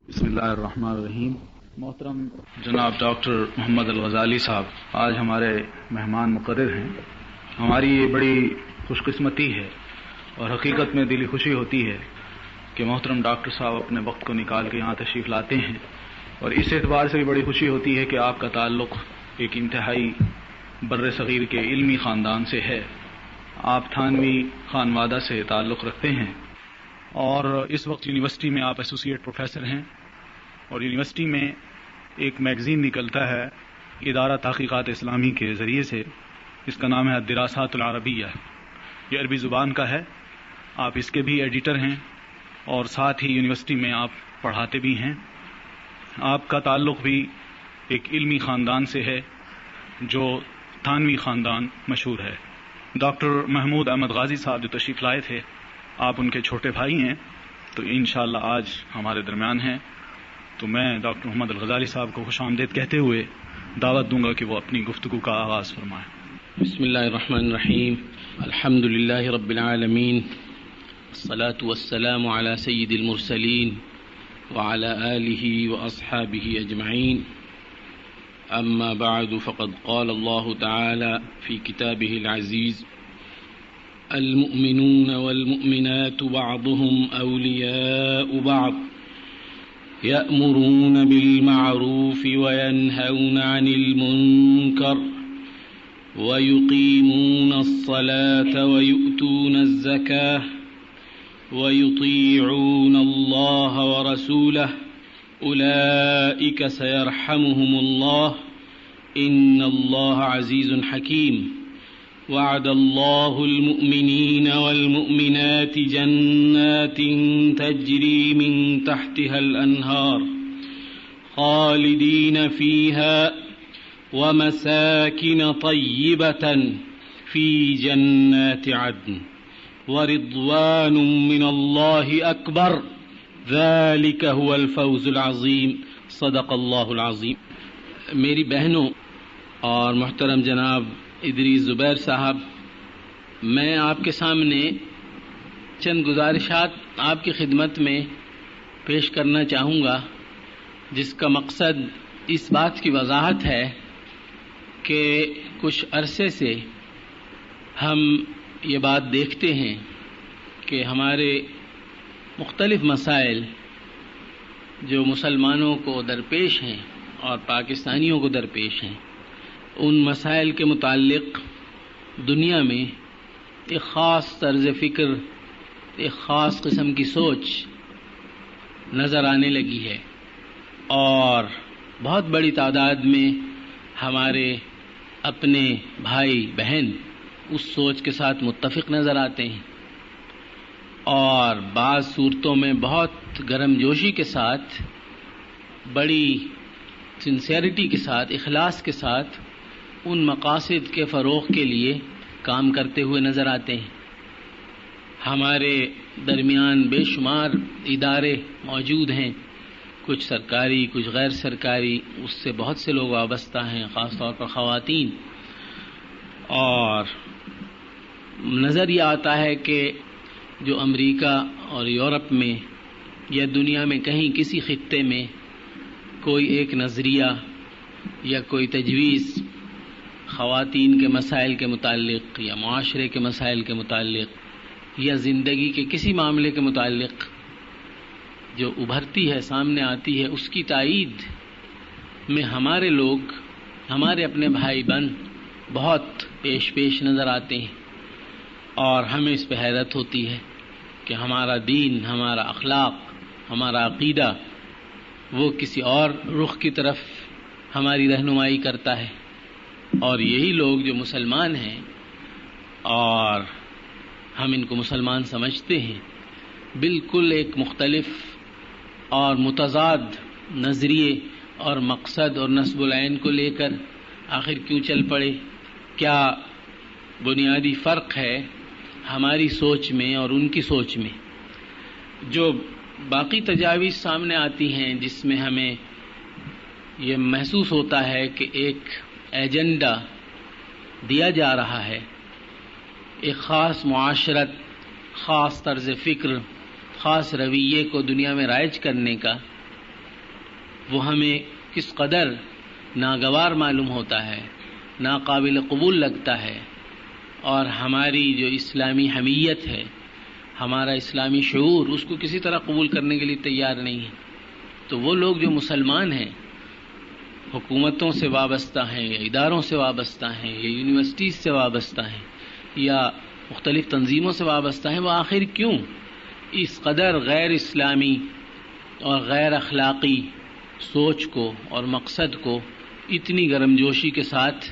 بسم اللہ الرحمن الرحیم۔ محترم جناب ڈاکٹر محمد الغزالی صاحب آج ہمارے مہمان مقرر ہیں۔ ہماری یہ بڑی خوش قسمتی ہے اور حقیقت میں دلی خوشی ہوتی ہے کہ محترم ڈاکٹر صاحب اپنے وقت کو نکال کے یہاں تشریف لاتے ہیں، اور اس اعتبار سے بھی بڑی خوشی ہوتی ہے کہ آپ کا تعلق ایک انتہائی بر صغیر کے علمی خاندان سے ہے۔ آپ تھانوی خانوادہ سے تعلق رکھتے ہیں اور اس وقت یونیورسٹی میں آپ ایسوسیٹ پروفیسر ہیں، اور یونیورسٹی میں ایک میگزین نکلتا ہے ادارہ تحقیقات اسلامی کے ذریعے سے، اس کا نام ہے الدراسات العربیہ، یہ عربی زبان کا ہے۔ آپ اس کے بھی ایڈیٹر ہیں اور ساتھ ہی یونیورسٹی میں آپ پڑھاتے بھی ہیں۔ آپ کا تعلق بھی ایک علمی خاندان سے ہے جو تھانوی خاندان مشہور ہے۔ ڈاکٹر محمود احمد غازی صاحب جو تشریف لائے تھے، آپ ان کے چھوٹے بھائی ہیں، تو انشاءاللہ آج ہمارے درمیان ہیں، تو میں ڈاکٹر محمد الغزالی صاحب کو خوش آمدید کہتے ہوئے دعوت دوں گا کہ وہ اپنی گفتگو کا آغاز فرمائیں۔ بسم اللہ الرحمن الرحیم، الحمد للہ رب العالمین، والصلاة والسلام على سید المرسلین وعلى آلہ واصحابہ اجمعین، اما بعد فقد قال اللہ تعالی فی کتابہ العزیز: المؤمنون والمؤمنات بعضهم أولياء بعض يأمرون بالمعروف وينهون عن المنكر ويقيمون الصلاة ويؤتون الزكاة ويطيعون الله ورسوله أولئك سيرحمهم الله إن الله عزيز حكيم. وعد الله المؤمنين والمؤمنات جنات تجري من تحتها الأنهار خالدين فيها ومساكن طيبة في جنات عدن ورضوان من الله أكبر ذلك هو الفوز العظيم. صدق الله العظيم. میری بہنوں اور محترم جناب ادریس زبیر صاحب، میں آپ کے سامنے چند گزارشات آپ کی خدمت میں پیش کرنا چاہوں گا، جس کا مقصد اس بات کی وضاحت ہے کہ کچھ عرصے سے ہم یہ بات دیکھتے ہیں کہ ہمارے مختلف مسائل جو مسلمانوں کو درپیش ہیں اور پاکستانیوں کو درپیش ہیں، ان مسائل کے متعلق دنیا میں ایک خاص طرز فکر، ایک خاص قسم کی سوچ نظر آنے لگی ہے، اور بہت بڑی تعداد میں ہمارے اپنے بھائی بہن اس سوچ کے ساتھ متفق نظر آتے ہیں، اور بعض صورتوں میں بہت گرم جوشی کے ساتھ، بڑی سنسیئرٹی کے ساتھ، اخلاص کے ساتھ ان مقاصد کے فروغ کے لیے کام کرتے ہوئے نظر آتے ہیں۔ ہمارے درمیان بے شمار ادارے موجود ہیں، کچھ سرکاری، کچھ غیر سرکاری، اس سے بہت سے لوگ وابستہ ہیں، خاص طور پر خواتین، اور نظر یہ آتا ہے کہ جو امریکہ اور یورپ میں یا دنیا میں کہیں کسی خطے میں کوئی ایک نظریہ یا کوئی تجویز خواتین کے مسائل کے متعلق یا معاشرے کے مسائل کے متعلق یا زندگی کے کسی معاملے کے متعلق جو ابھرتی ہے، سامنے آتی ہے، اس کی تائید میں ہمارے لوگ، ہمارے اپنے بھائی بہن بہت پیش نظر آتے ہیں، اور ہمیں اس پہ حیرت ہوتی ہے کہ ہمارا دین، ہمارا اخلاق، ہمارا عقیدہ وہ کسی اور رخ کی طرف ہماری رہنمائی کرتا ہے، اور یہی لوگ جو مسلمان ہیں اور ہم ان کو مسلمان سمجھتے ہیں، بالکل ایک مختلف اور متضاد نظریے اور مقصد اور نصب العین کو لے کر آخر کیوں چل پڑے؟ کیا بنیادی فرق ہے ہماری سوچ میں اور ان کی سوچ میں؟ جو باقی تجاویز سامنے آتی ہیں جس میں ہمیں یہ محسوس ہوتا ہے کہ ایک ایجنڈا دیا جا رہا ہے، ایک خاص معاشرت، خاص طرز فکر، خاص رویے کو دنیا میں رائج کرنے کا، وہ ہمیں کس قدر ناگوار معلوم ہوتا ہے، ناقابل قبول لگتا ہے، اور ہماری جو اسلامی حمیت ہے، ہمارا اسلامی شعور اس کو کسی طرح قبول کرنے کے لیے تیار نہیں ہے. تو وہ لوگ جو مسلمان ہیں، حکومتوں سے وابستہ ہیں یا اداروں سے وابستہ ہیں یا یونیورسٹیز سے وابستہ ہیں یا مختلف تنظیموں سے وابستہ ہیں، وہ آخر کیوں اس قدر غیر اسلامی اور غیر اخلاقی سوچ کو اور مقصد کو اتنی گرم جوشی کے ساتھ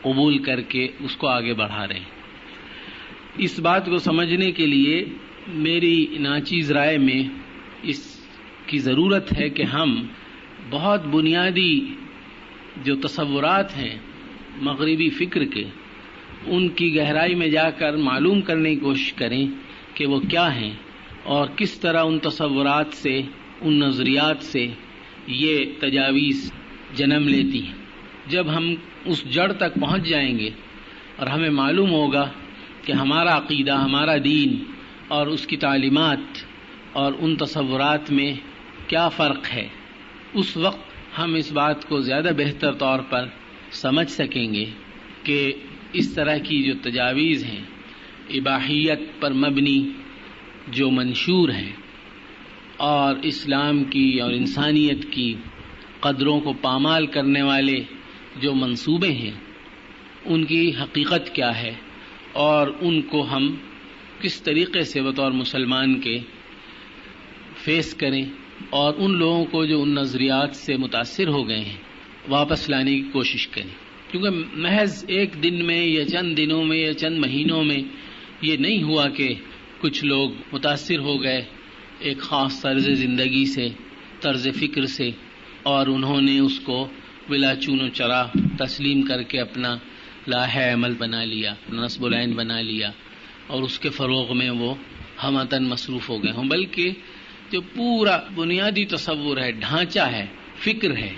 قبول کر کے اس کو آگے بڑھا رہے ہیں؟ اس بات کو سمجھنے کے لیے میری ناچیز رائے میں اس کی ضرورت ہے کہ ہم بہت بنیادی جو تصورات ہیں مغربی فکر کے، ان کی گہرائی میں جا کر معلوم کرنے کی کوشش کریں کہ وہ کیا ہیں اور کس طرح ان تصورات سے، ان نظریات سے یہ تجاویز جنم لیتی ہیں. جب ہم اس جڑ تک پہنچ جائیں گے اور ہمیں معلوم ہوگا کہ ہمارا عقیدہ، ہمارا دین اور اس کی تعلیمات اور ان تصورات میں کیا فرق ہے، اس وقت ہم اس بات کو زیادہ بہتر طور پر سمجھ سکیں گے کہ اس طرح کی جو تجاویز ہیں، اباحیت پر مبنی جو منشور ہیں اور اسلام کی اور انسانیت کی قدروں کو پامال کرنے والے جو منصوبے ہیں، ان کی حقیقت کیا ہے اور ان کو ہم کس طریقے سے بطور مسلمان کے فیس کریں اور ان لوگوں کو جو ان نظریات سے متاثر ہو گئے ہیں واپس لانے کی کوشش کریں. کیونکہ محض ایک دن میں یا چند دنوں میں یا چند مہینوں میں یہ نہیں ہوا کہ کچھ لوگ متاثر ہو گئے ایک خاص طرز زندگی سے، طرز فکر سے، اور انہوں نے اس کو بلا چون و چرا تسلیم کر کے اپنا لاہ عمل بنا لیا، نصب العین بنا لیا اور اس کے فروغ میں وہ ہمتاً مصروف ہو گئے ہوں. بلکہ جو پورا بنیادی تصور ہے، ڈھانچہ ہے، فکر ہے،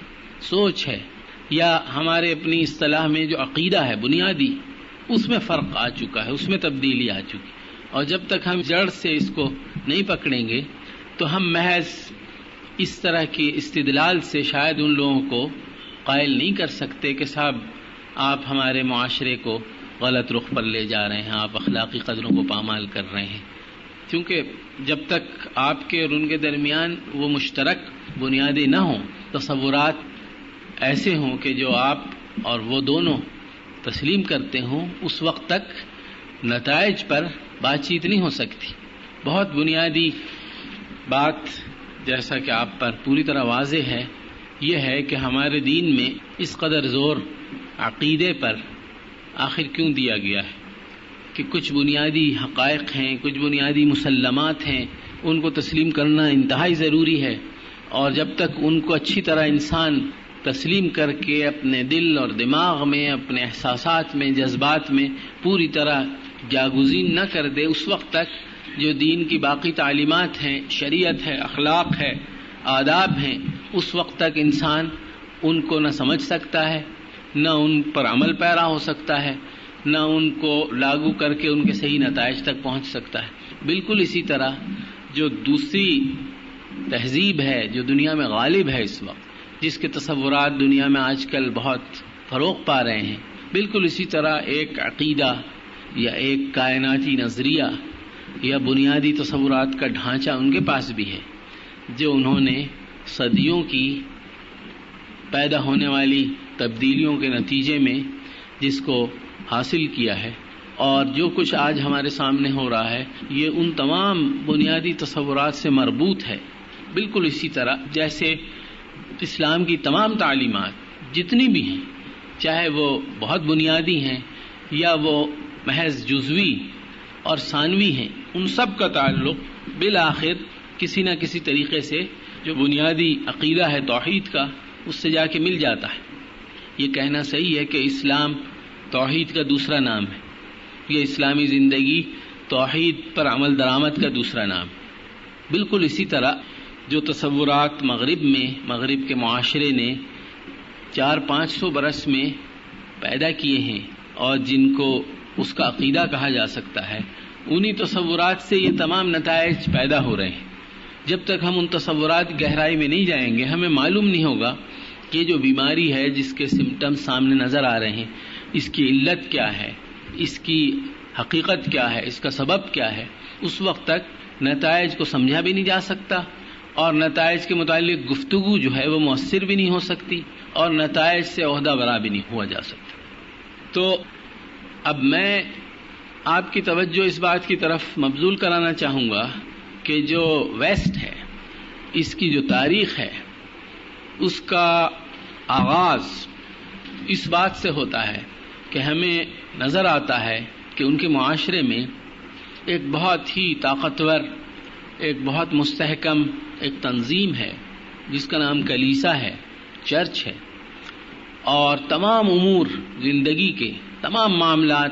سوچ ہے، یا ہمارے اپنی اصطلاح میں جو عقیدہ ہے بنیادی، اس میں فرق آ چکا ہے، اس میں تبدیلی آ چکی. اور جب تک ہم جڑ سے اس کو نہیں پکڑیں گے تو ہم محض اس طرح کی استدلال سے شاید ان لوگوں کو قائل نہیں کر سکتے کہ صاحب آپ ہمارے معاشرے کو غلط رخ پر لے جا رہے ہیں، آپ اخلاقی قدروں کو پامال کر رہے ہیں. کیونکہ جب تک آپ کے اور ان کے درمیان وہ مشترک بنیادیں نہ ہوں، تصورات ایسے ہوں کہ جو آپ اور وہ دونوں تسلیم کرتے ہوں، اس وقت تک نتائج پر بات چیت نہیں ہو سکتی. بہت بنیادی بات، جیسا کہ آپ پر پوری طرح واضح ہے، یہ ہے کہ ہمارے دین میں اس قدر زور عقیدے پر آخر کیوں دیا گیا ہے کہ کچھ بنیادی حقائق ہیں، کچھ بنیادی مسلمات ہیں، ان کو تسلیم کرنا انتہائی ضروری ہے. اور جب تک ان کو اچھی طرح انسان تسلیم کر کے اپنے دل اور دماغ میں، اپنے احساسات میں، جذبات میں پوری طرح جاگزین نہ کر دے، اس وقت تک جو دین کی باقی تعلیمات ہیں، شریعت ہے، اخلاق ہے، آداب ہیں، اس وقت تک انسان ان کو نہ سمجھ سکتا ہے، نہ ان پر عمل پیرا ہو سکتا ہے، نہ ان کو لاگو کر کے ان کے صحیح نتائج تک پہنچ سکتا ہے. بالکل اسی طرح جو دوسری تہذیب ہے جو دنیا میں غالب ہے اس وقت، جس کے تصورات دنیا میں آج کل بہت فروغ پا رہے ہیں، بالکل اسی طرح ایک عقیدہ یا ایک کائناتی نظریہ یا بنیادی تصورات کا ڈھانچہ ان کے پاس بھی ہے، جو انہوں نے صدیوں کی پیدا ہونے والی تبدیلیوں کے نتیجے میں جس کو حاصل کیا ہے. اور جو کچھ آج ہمارے سامنے ہو رہا ہے یہ ان تمام بنیادی تصورات سے مربوط ہے. بالکل اسی طرح جیسے اسلام کی تمام تعلیمات جتنی بھی ہیں، چاہے وہ بہت بنیادی ہیں یا وہ محض جزوی اور ثانوی ہیں، ان سب کا تعلق بالآخر کسی نہ کسی طریقے سے جو بنیادی عقیدہ ہے توحید کا، اس سے جا کے مل جاتا ہے. یہ کہنا صحیح ہے کہ اسلام توحید کا دوسرا نام ہے، یہ اسلامی زندگی توحید پر عمل درآمد کا دوسرا نام. بالکل اسی طرح جو تصورات مغرب کے معاشرے نے 400-500 برس میں پیدا کیے ہیں اور جن کو اس کا عقیدہ کہا جا سکتا ہے، انہی تصورات سے یہ تمام نتائج پیدا ہو رہے ہیں. جب تک ہم ان تصورات کی گہرائی میں نہیں جائیں گے ہمیں معلوم نہیں ہوگا کہ جو بیماری ہے جس کے سمٹمز سامنے نظر آ رہے ہیں اس کی علت کیا ہے، اس کی حقیقت کیا ہے، اس کا سبب کیا ہے. اس وقت تک نتائج کو سمجھا بھی نہیں جا سکتا اور نتائج کے متعلق گفتگو جو ہے وہ مؤثر بھی نہیں ہو سکتی اور نتائج سے عہدہ برا بھی نہیں ہوا جا سکتا. تو اب میں آپ کی توجہ اس بات کی طرف مبذول کرانا چاہوں گا کہ جو ویسٹ ہے اس کی جو تاریخ ہے اس کا آغاز اس بات سے ہوتا ہے کہ ہمیں نظر آتا ہے کہ ان کے معاشرے میں ایک بہت ہی طاقتور، ایک بہت مستحکم ایک تنظیم ہے جس کا نام کلیسا ہے، چرچ ہے، اور تمام امور زندگی کے تمام معاملات،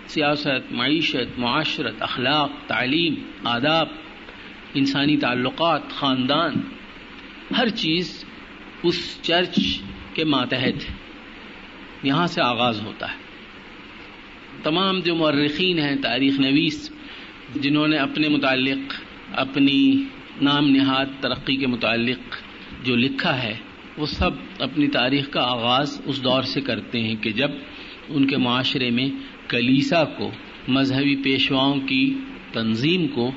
سیاست، معیشت، معاشرت، اخلاق، تعلیم، آداب، انسانی تعلقات، خاندان، ہر چیز اس چرچ کے ماتحت ہے. یہاں سے آغاز ہوتا ہے. تمام جو مورخین ہیں، تاریخ نویس، جنہوں نے اپنے متعلق اپنی نام نہاد ترقی کے متعلق جو لکھا ہے وہ سب اپنی تاریخ کا آغاز اس دور سے کرتے ہیں کہ جب ان کے معاشرے میں کلیسا کو، مذہبی پیشواؤں کی تنظیم کو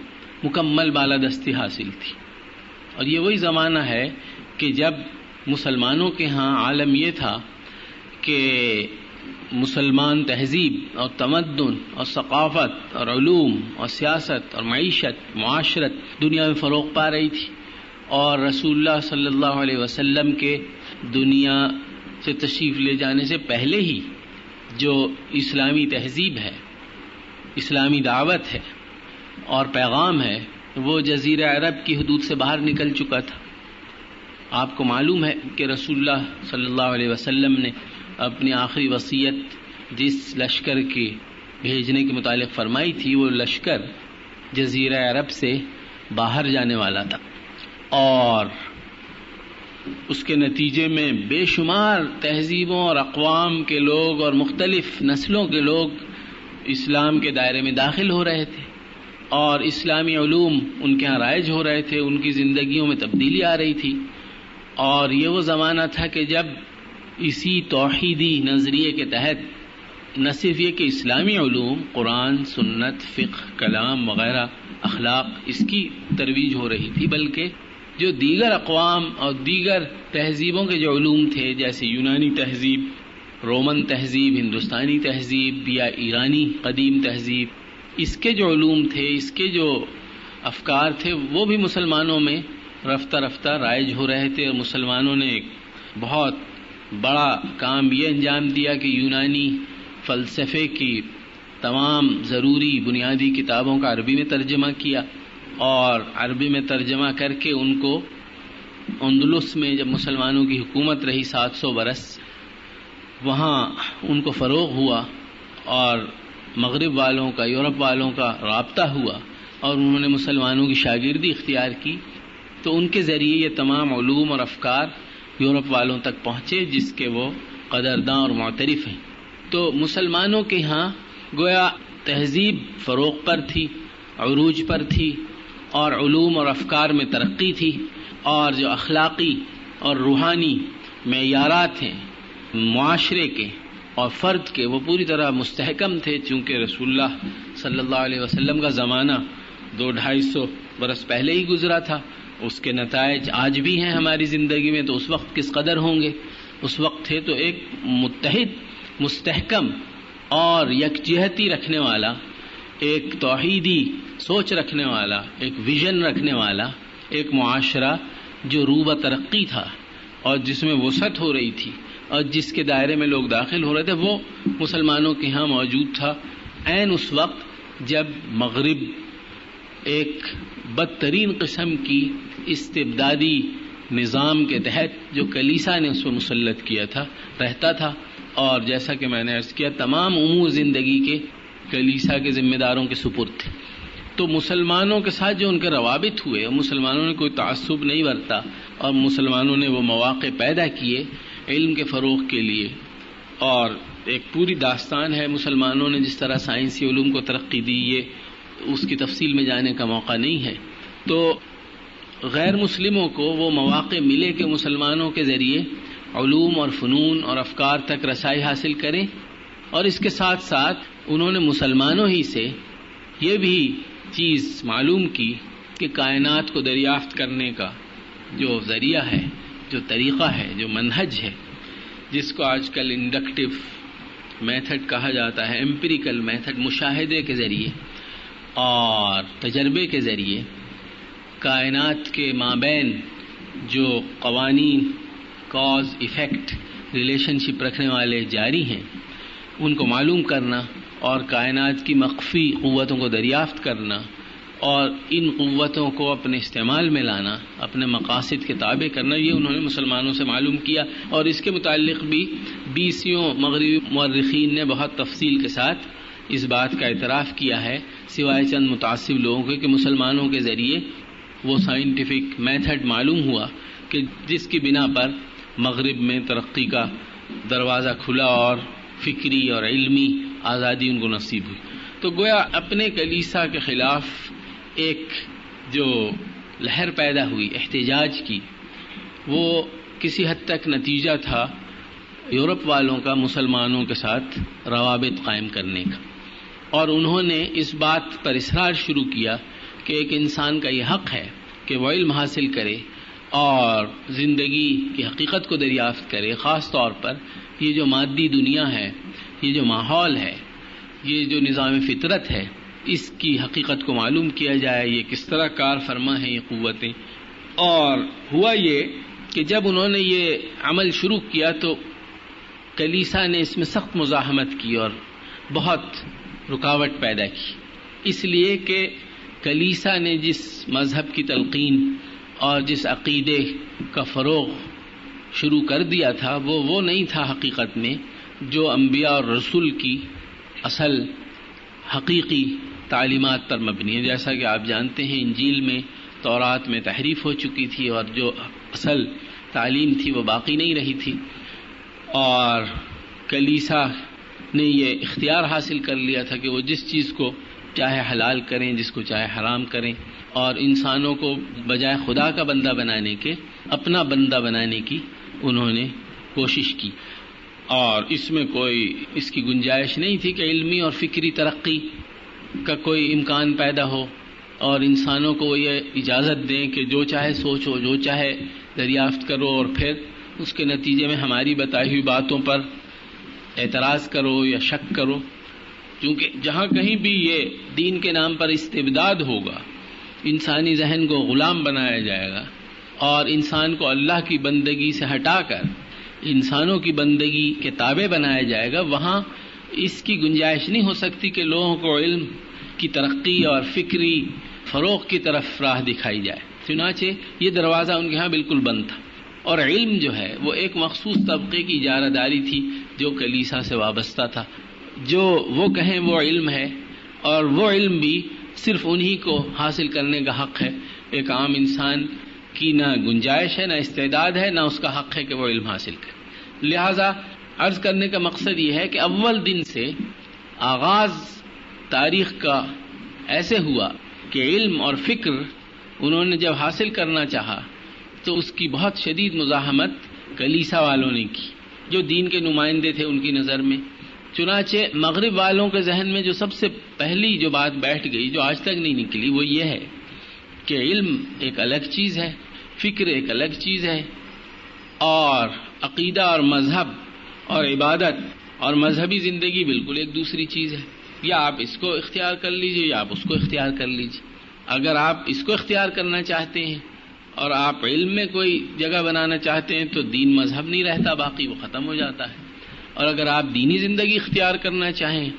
مکمل بالادستی حاصل تھی. اور یہ وہی زمانہ ہے کہ جب مسلمانوں کے ہاں عالم یہ تھا کہ مسلمان تہذیب اور تمدن اور ثقافت اور علوم اور سیاست اور معیشت، معاشرت دنیا میں فروغ پا رہی تھی، اور رسول اللہ صلی اللہ علیہ وسلم کے دنیا سے تشریف لے جانے سے پہلے ہی جو اسلامی تہذیب ہے، اسلامی دعوت ہے اور پیغام ہے وہ جزیرہ عرب کی حدود سے باہر نکل چکا تھا. آپ کو معلوم ہے کہ رسول اللہ صلی اللہ علیہ وسلم نے اپنی آخری وصیت جس لشکر کی بھیجنے کے متعلق فرمائی تھی وہ لشکر جزیرہ عرب سے باہر جانے والا تھا، اور اس کے نتیجے میں بے شمار تہذیبوں اور اقوام کے لوگ اور مختلف نسلوں کے لوگ اسلام کے دائرے میں داخل ہو رہے تھے اور اسلامی علوم ان کے ہاں رائج ہو رہے تھے، ان کی زندگیوں میں تبدیلی آ رہی تھی. اور یہ وہ زمانہ تھا کہ جب اسی توحیدی نظریے کے تحت نہ صرف یہ کہ اسلامی علوم، قرآن، سنت، فقہ، کلام وغیرہ، اخلاق، اس کی ترویج ہو رہی تھی، بلکہ جو دیگر اقوام اور دیگر تہذیبوں کے جو علوم تھے جیسے یونانی تہذیب، رومن تہذیب، ہندوستانی تہذیب یا ایرانی قدیم تہذیب، اس کے جو علوم تھے، اس کے جو افکار تھے وہ بھی مسلمانوں میں رفتہ رفتہ رائج ہو رہے تھے. اور مسلمانوں نے ایک بہت بڑا کام یہ انجام دیا کہ یونانی فلسفے کی تمام ضروری بنیادی کتابوں کا عربی میں ترجمہ کیا، اور عربی میں ترجمہ کر کے ان کو اندلس میں جب مسلمانوں کی حکومت رہی 700 برس، وہاں ان کو فروغ ہوا اور مغرب والوں کا، یورپ والوں کا رابطہ ہوا اور انہوں نے مسلمانوں کی شاگردی اختیار کی. تو ان کے ذریعے یہ تمام علوم اور افکار یورپ والوں تک پہنچے جس کے وہ قدرداں اور معترف ہیں. تو مسلمانوں کے ہاں گویا تہذیب فروغ پر تھی، عروج پر تھی، اور علوم اور افکار میں ترقی تھی، اور جو اخلاقی اور روحانی معیارات ہیں معاشرے کے اور فرد کے وہ پوری طرح مستحکم تھے. چونکہ رسول اللہ صلی اللہ علیہ وسلم کا زمانہ 200-250 برس پہلے ہی گزرا تھا، اس کے نتائج آج بھی ہیں ہماری زندگی میں، تو اس وقت کس قدر ہوں گے. اس وقت تھے تو ایک متحد، مستحکم اور یکجہتی رکھنے والا، ایک توحیدی سوچ رکھنے والا، ایک ویژن رکھنے والا ایک معاشرہ جو روبہ ترقی تھا اور جس میں وسعت ہو رہی تھی اور جس کے دائرے میں لوگ داخل ہو رہے تھے، وہ مسلمانوں کے ہاں موجود تھا عین اس وقت جب مغرب ایک بدترین قسم کی استبدادی نظام کے تحت جو کلیسا نے اس پر مسلط کیا تھا رہتا تھا. اور جیسا کہ میں نے عرض کیا تمام امور زندگی کے کلیسا کے ذمہ داروں کے سپرد تھے. تو مسلمانوں کے ساتھ جو ان کے روابط ہوئے، مسلمانوں نے کوئی تعصب نہیں برتا اور مسلمانوں نے وہ مواقع پیدا کیے علم کے فروغ کے لیے. اور ایک پوری داستان ہے مسلمانوں نے جس طرح سائنسی علوم کو ترقی دی، یہ اس کی تفصیل میں جانے کا موقع نہیں ہے. تو غیر مسلموں کو وہ مواقع ملے کہ مسلمانوں کے ذریعے علوم اور فنون اور افکار تک رسائی حاصل کریں، اور اس کے ساتھ ساتھ انہوں نے مسلمانوں ہی سے یہ بھی چیز معلوم کی کہ کائنات کو دریافت کرنے کا جو ذریعہ ہے، جو طریقہ ہے، جو منہج ہے، جس کو آج کل انڈکٹیو میتھڈ کہا جاتا ہے، ایمپیریکل میتھڈ، مشاہدے کے ذریعے اور تجربے کے ذریعے کائنات کے مابین جو قوانین کاز ایفیکٹ ریلیشن شپ رکھنے والے جاری ہیں ان کو معلوم کرنا اور کائنات کی مخفی قوتوں کو دریافت کرنا اور ان قوتوں کو اپنے استعمال میں لانا، اپنے مقاصد کے تابع کرنا، یہ انہوں نے مسلمانوں سے معلوم کیا. اور اس کے متعلق بھی 20 مغربی مورخین نے بہت تفصیل کے ساتھ اس بات کا اعتراف کیا ہے، سوائے چند متعصب لوگوں کے، کہ مسلمانوں کے ذریعے وہ سائنٹیفک میتھڈ معلوم ہوا کہ جس کی بنا پر مغرب میں ترقی کا دروازہ کھلا اور فکری اور علمی آزادی ان کو نصیب ہوئی. تو گویا اپنے کلیسا کے خلاف ایک جو لہر پیدا ہوئی احتجاج کی، وہ کسی حد تک نتیجہ تھا یورپ والوں کا مسلمانوں کے ساتھ روابط قائم کرنے کا، اور انہوں نے اس بات پر اصرار شروع کیا کہ ایک انسان کا یہ حق ہے کہ وہ علم حاصل کرے اور زندگی کی حقیقت کو دریافت کرے. خاص طور پر یہ جو مادی دنیا ہے، یہ جو ماحول ہے، یہ جو نظام فطرت ہے، اس کی حقیقت کو معلوم کیا جائے، یہ کس طرح کار فرما ہے یہ قوتیں. اور ہوا یہ کہ جب انہوں نے یہ عمل شروع کیا تو کلیسا نے اس میں سخت مزاحمت کی اور بہت رکاوٹ پیدا کی، اس لیے کہ کلیسا نے جس مذہب کی تلقین اور جس عقیدے کا فروغ شروع کر دیا تھا وہ نہیں تھا حقیقت میں جو انبیاء اور رسول کی اصل حقیقی تعلیمات پر مبنی ہے. جیسا کہ آپ جانتے ہیں انجیل میں، تورات میں تحریف ہو چکی تھی اور جو اصل تعلیم تھی وہ باقی نہیں رہی تھی، اور کلیسا نے یہ اختیار حاصل کر لیا تھا کہ وہ جس چیز کو چاہے حلال کریں، جس کو چاہے حرام کریں، اور انسانوں کو بجائے خدا کا بندہ بنانے کے اپنا بندہ بنانے کی انہوں نے کوشش کی. اور اس میں کوئی اس کی گنجائش نہیں تھی کہ علمی اور فکری ترقی کا کوئی امکان پیدا ہو اور انسانوں کو یہ اجازت دیں کہ جو چاہے سوچو، جو چاہے دریافت کرو، اور پھر اس کے نتیجے میں ہماری بتائی ہوئی باتوں پر اعتراض کرو یا شک کرو. کیونکہ جہاں کہیں بھی یہ دین کے نام پر استبداد ہوگا، انسانی ذہن کو غلام بنایا جائے گا اور انسان کو اللہ کی بندگی سے ہٹا کر انسانوں کی بندگی کے تابع بنایا جائے گا، وہاں اس کی گنجائش نہیں ہو سکتی کہ لوگوں کو علم کی ترقی اور فکری فروغ کی طرف راہ دکھائی جائے. چنانچہ یہ دروازہ ان کے ہاں بالکل بند تھا، اور علم جو ہے وہ ایک مخصوص طبقے کی اجارہ داری تھی جو کلیسا سے وابستہ تھا. جو وہ کہیں وہ علم ہے، اور وہ علم بھی صرف انہی کو حاصل کرنے کا حق ہے. ایک عام انسان کی نہ گنجائش ہے، نہ استعداد ہے، نہ اس کا حق ہے کہ وہ علم حاصل کرے. لہذا عرض کرنے کا مقصد یہ ہے کہ اول دن سے آغاز تاریخ کا ایسے ہوا کہ علم اور فکر انہوں نے جب حاصل کرنا چاہا تو اس کی بہت شدید مزاحمت کلیسا والوں نے کی، جو دین کے نمائندے تھے ان کی نظر میں. چنانچہ مغرب والوں کے ذہن میں جو سب سے پہلی جو بات بیٹھ گئی، جو آج تک نہیں نکلی، وہ یہ ہے کہ علم ایک الگ چیز ہے، فکر ایک الگ چیز ہے، اور عقیدہ اور مذہب اور عبادت اور مذہبی زندگی بالکل ایک دوسری چیز ہے. یا آپ اس کو اختیار کر لیجئے یا آپ اس کو اختیار کر لیجئے. اگر آپ اس کو اختیار کرنا چاہتے ہیں اور آپ علم میں کوئی جگہ بنانا چاہتے ہیں تو دین مذہب نہیں رہتا، باقی وہ ختم ہو جاتا ہے. اور اگر آپ دینی زندگی اختیار کرنا چاہیں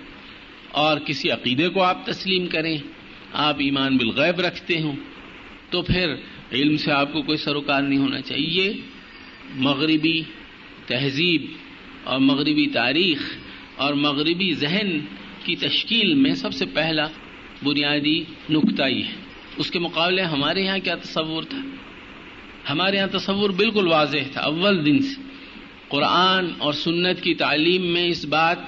اور کسی عقیدے کو آپ تسلیم کریں، آپ ایمان بالغیب رکھتے ہوں، تو پھر علم سے آپ کو کوئی سروکار نہیں ہونا چاہیے. مغربی تہذیب اور مغربی تاریخ اور مغربی ذہن کی تشکیل میں سب سے پہلا بنیادی نکتہ یہ ہے. اس کے مقابلے ہمارے ہاں کیا تصور تھا؟ ہمارے ہاں تصور بالکل واضح تھا. اول دن سے قرآن اور سنت کی تعلیم میں اس بات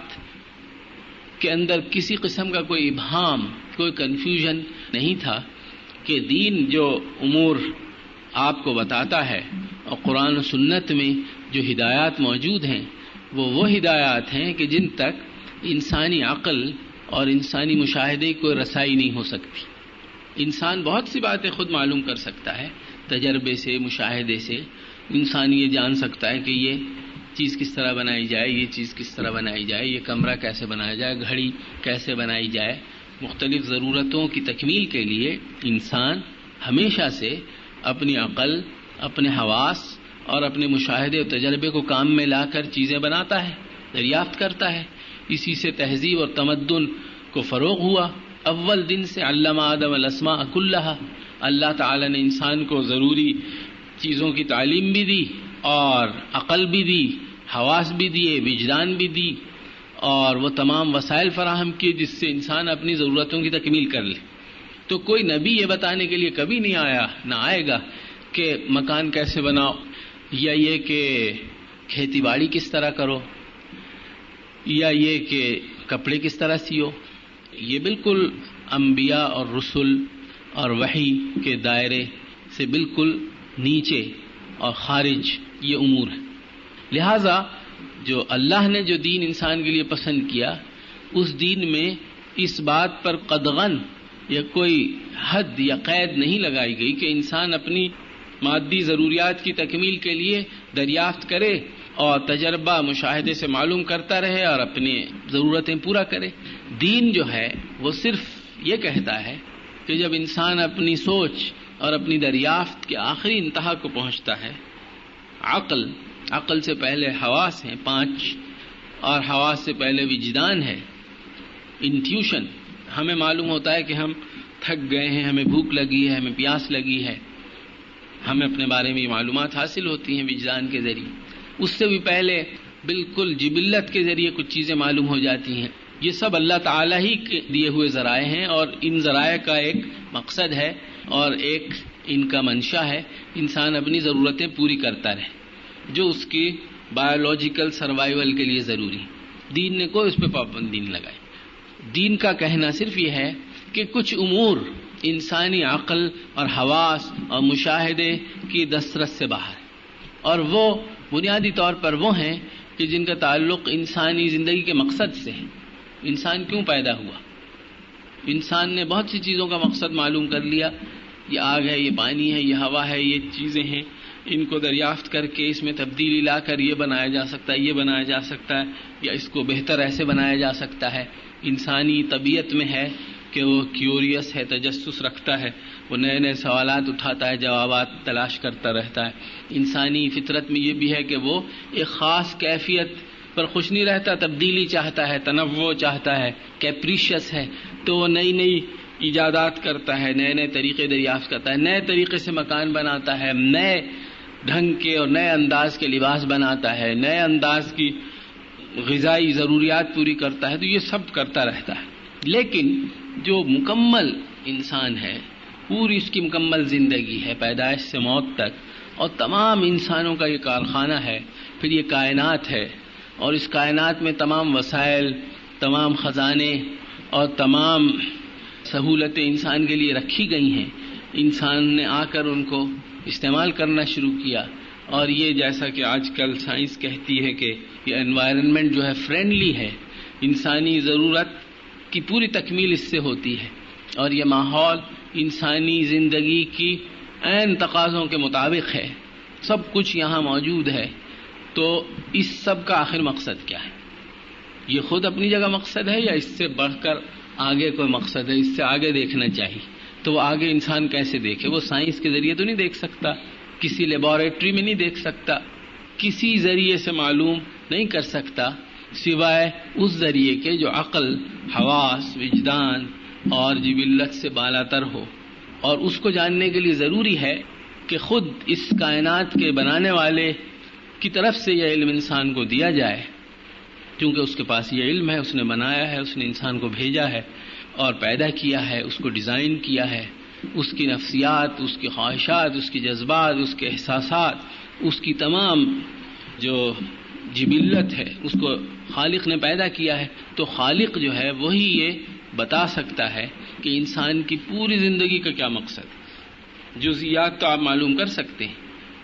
کے اندر کسی قسم کا کوئی ابہام، کوئی کنفیوژن نہیں تھا کہ دین جو امور آپ کو بتاتا ہے، اور قرآن و سنت میں جو ہدایات موجود ہیں وہ ہدایات ہیں کہ جن تک انسانی عقل اور انسانی مشاہدے کو رسائی نہیں ہو سکتی. انسان بہت سی باتیں خود معلوم کر سکتا ہے، تجربے سے، مشاہدے سے. انسان یہ جان سکتا ہے کہ یہ چیز کس طرح بنائی جائے، یہ چیز کس طرح بنائی جائے، یہ کمرہ کیسے بنایا جائے، گھڑی کیسے بنائی جائے. مختلف ضرورتوں کی تکمیل کے لیے انسان ہمیشہ سے اپنی عقل، اپنے حواس اور اپنے مشاہدے و تجربے کو کام میں لا کر چیزیں بناتا ہے، دریافت کرتا ہے. اسی سے تہذیب اور تمدن کو فروغ ہوا. اول دن سے علم آدم الاسماء کلھا، اللہ تعالی نے انسان کو ضروری چیزوں کی تعلیم بھی دی اور عقل بھی دی، حواس بھی دیے، وجدان بھی دی، اور وہ تمام وسائل فراہم کیے جس سے انسان اپنی ضرورتوں کی تکمیل کر لے. تو کوئی نبی یہ بتانے کے لیے کبھی نہیں آیا، نہ آئے گا کہ مکان کیسے بناؤ، یا یہ کہ کھیتی باڑی کس طرح کرو، یا یہ کہ کپڑے کس طرح سیو. یہ بالکل انبیاء اور رسل اور وحی کے دائرے سے بالکل نیچے اور خارج یہ امور ہیں. لہذا جو اللہ نے جو دین انسان کے لیے پسند کیا، اس دین میں اس بات پر قدغن یا کوئی حد یا قید نہیں لگائی گئی کہ انسان اپنی مادی ضروریات کی تکمیل کے لیے دریافت کرے اور تجربہ مشاہدے سے معلوم کرتا رہے اور اپنی ضرورتیں پورا کرے. دین جو ہے وہ صرف یہ کہتا ہے کہ جب انسان اپنی سوچ اور اپنی دریافت کے آخری انتہا کو پہنچتا ہے، عقل سے پہلے حواس ہیں 5، اور حواس سے پہلے وجدان ہے، انٹیوشن. ہمیں معلوم ہوتا ہے کہ ہم تھک گئے ہیں، ہمیں بھوک لگی ہے، ہمیں پیاس لگی ہے، ہمیں اپنے بارے میں معلومات حاصل ہوتی ہیں وجدان کے ذریعے. اس سے بھی پہلے بالکل جبلت کے ذریعے کچھ چیزیں معلوم ہو جاتی ہیں. یہ سب اللہ تعالیٰ ہی کے دیے ہوئے ذرائع ہیں، اور ان ذرائع کا ایک مقصد ہے اور ایک ان کا منشا ہے انسان اپنی ضرورتیں پوری کرتا رہے جو اس کی بایولوجیکل سروائیول کے لیے ضروری. دین نے کوئی اس پہ پابندی نہیں لگائی. دین کا کہنا صرف یہ ہے کہ کچھ امور انسانی عقل اور حواس اور مشاہدے کی دسترس سے باہر ہیں، اور وہ بنیادی طور پر وہ ہیں کہ جن کا تعلق انسانی زندگی کے مقصد سے ہے. انسان کیوں پیدا ہوا؟ انسان نے بہت سی چیزوں کا مقصد معلوم کر لیا. یہ آگ ہے، یہ پانی ہے، یہ ہوا ہے، یہ چیزیں ہیں، ان کو دریافت کر کے اس میں تبدیلی لا کر یہ بنایا جا سکتا ہے، یہ بنایا جا سکتا ہے، یا اس کو بہتر ایسے بنایا جا سکتا ہے. انسانی طبیعت میں ہے کہ وہ کیوریس ہے، تجسس رکھتا ہے، وہ نئے نئے سوالات اٹھاتا ہے، جوابات تلاش کرتا رہتا ہے. انسانی فطرت میں یہ بھی ہے کہ وہ ایک خاص کیفیت پر خوش نہیں رہتا، تبدیلی چاہتا ہے، تنوع چاہتا ہے، کیپریشس ہے، تو وہ نئی نئی ایجادات کرتا ہے، نئے نئے طریقے دریافت کرتا ہے، نئے طریقے سے مکان بناتا ہے، نئے ڈھنگ کے اور نئے انداز کے لباس بناتا ہے، نئے انداز کی غذائی ضروریات پوری کرتا ہے. تو یہ سب کرتا رہتا ہے. لیکن جو مکمل انسان ہے، پوری اس کی مکمل زندگی ہے پیدائش سے موت تک، اور تمام انسانوں کا یہ کارخانہ ہے. پھر یہ کائنات ہے، اور اس کائنات میں تمام وسائل، تمام خزانے اور تمام سہولتیں انسان کے لیے رکھی گئی ہیں. انسان نے آ کر ان کو استعمال کرنا شروع کیا، اور یہ جیسا کہ آج کل سائنس کہتی ہے کہ یہ انوائرنمنٹ جو ہے فرینڈلی ہے، انسانی ضرورت کی پوری تکمیل اس سے ہوتی ہے، اور یہ ماحول انسانی زندگی کی عین تقاضوں کے مطابق ہے. سب کچھ یہاں موجود ہے. تو اس سب کا آخر مقصد کیا ہے؟ یہ خود اپنی جگہ مقصد ہے، یا اس سے بڑھ کر آگے کوئی مقصد ہے؟ اس سے آگے دیکھنا چاہیے. تو وہ آگے انسان کیسے دیکھے؟ وہ سائنس کے ذریعے تو نہیں دیکھ سکتا، کسی لیبارٹری میں نہیں دیکھ سکتا، کسی ذریعے سے معلوم نہیں کر سکتا سوائے اس ذریعے کے جو عقل، حواس، وجدان اور جبلت سے بالا تر ہو. اور اس کو جاننے کے لیے ضروری ہے کہ خود اس کائنات کے بنانے والے کی طرف سے یہ علم انسان کو دیا جائے، کیونکہ اس کے پاس یہ علم ہے، اس نے بنایا ہے، اس نے انسان کو بھیجا ہے اور پیدا کیا ہے، اس کو ڈیزائن کیا ہے. اس کی نفسیات، اس کی خواہشات، اس کی جذبات، اس کے احساسات، اس کی تمام جو جبلت ہے، اس کو خالق نے پیدا کیا ہے. تو خالق جو ہے وہی یہ بتا سکتا ہے کہ انسان کی پوری زندگی کا کیا مقصد ہے. جزئیات تو آپ معلوم کر سکتے ہیں.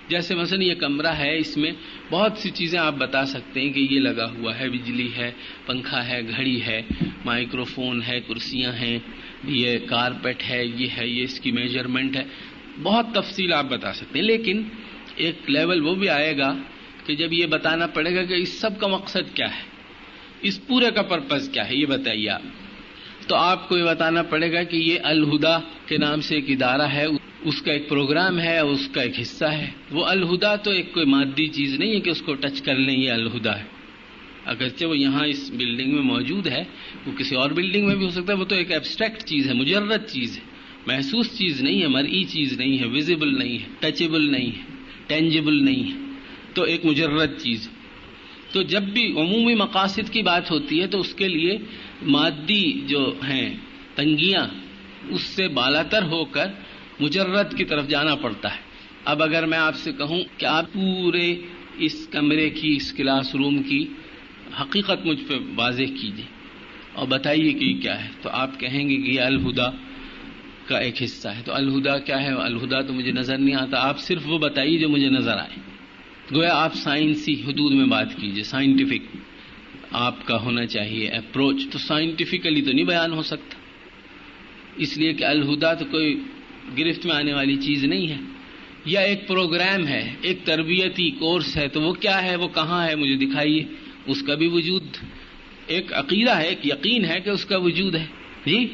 جیسے مثلا یہ کمرہ ہے، اس میں بہت سی چیزیں آپ بتا سکتے ہیں کہ یہ لگا ہوا ہے، بجلی ہے، پنکھا ہے، گھڑی ہے، مائکرو فون ہے، کرسیاں ہیں، یہ کارپیٹ ہے، یہ اس کی میجرمنٹ ہے. بہت تفصیل آپ بتا سکتے ہیں. لیکن ایک لیول وہ بھی آئے گا کہ جب یہ بتانا پڑے گا کہ اس سب کا مقصد کیا ہے، اس پورے کا پرپز کیا ہے، یہ بتائیے آپ. تو آپ کو یہ بتانا پڑے گا کہ یہ الہدا کے نام سے ایک ادارہ ہے، اس کا ایک پروگرام ہے، اس کا ایک حصہ ہے. وہ الہدا تو ایک کوئی مادی چیز نہیں ہے کہ اس کو ٹچ کر لیں یہ الہدا ہے. اگرچہ وہ یہاں اس بلڈنگ میں موجود ہے، وہ کسی اور بلڈنگ میں بھی ہو سکتا ہے. وہ تو ایک ایبسٹریکٹ چیز ہے، مجرد چیز ہے، محسوس چیز نہیں ہے، مرئی چیز نہیں ہے، ویزیبل نہیں ہے، ٹچیبل نہیں ہے، ٹینجیبل نہیں ہے. تو ایک مجرد چیز. تو جب بھی عمومی مقاصد کی بات ہوتی ہے تو اس کے لیے مادی جو ہیں تنگیاں اس سے بالاتر ہو کر مجرد کی طرف جانا پڑتا ہے. اب اگر میں آپ سے کہوں کہ آپ پورے اس کمرے کی، اس کلاس روم کی حقیقت مجھ پہ واضح کیجیے اور بتائیے کہ یہ کیا ہے، تو آپ کہیں گے کہ یہ الہدا کا ایک حصہ ہے. تو الہدا کیا ہے؟ الہدا تو مجھے نظر نہیں آتا. آپ صرف وہ بتائیے جو مجھے نظر آئے. گویا آپ سائنسی حدود میں بات کیجیے، سائنٹیفک آپ کا ہونا چاہیے اپروچ. تو سائنٹیفکلی تو نہیں بیان ہو سکتا، اس لیے کہ الہدا تو کوئی گرفت میں آنے والی چیز نہیں ہے. یا ایک پروگرام ہے، ایک تربیتی کورس ہے، تو وہ کیا ہے، وہ کہاں ہے، مجھے دکھائیے. اس کا بھی وجود ایک عقیدہ ہے، ایک یقین ہے کہ اس کا وجود ہے. جی،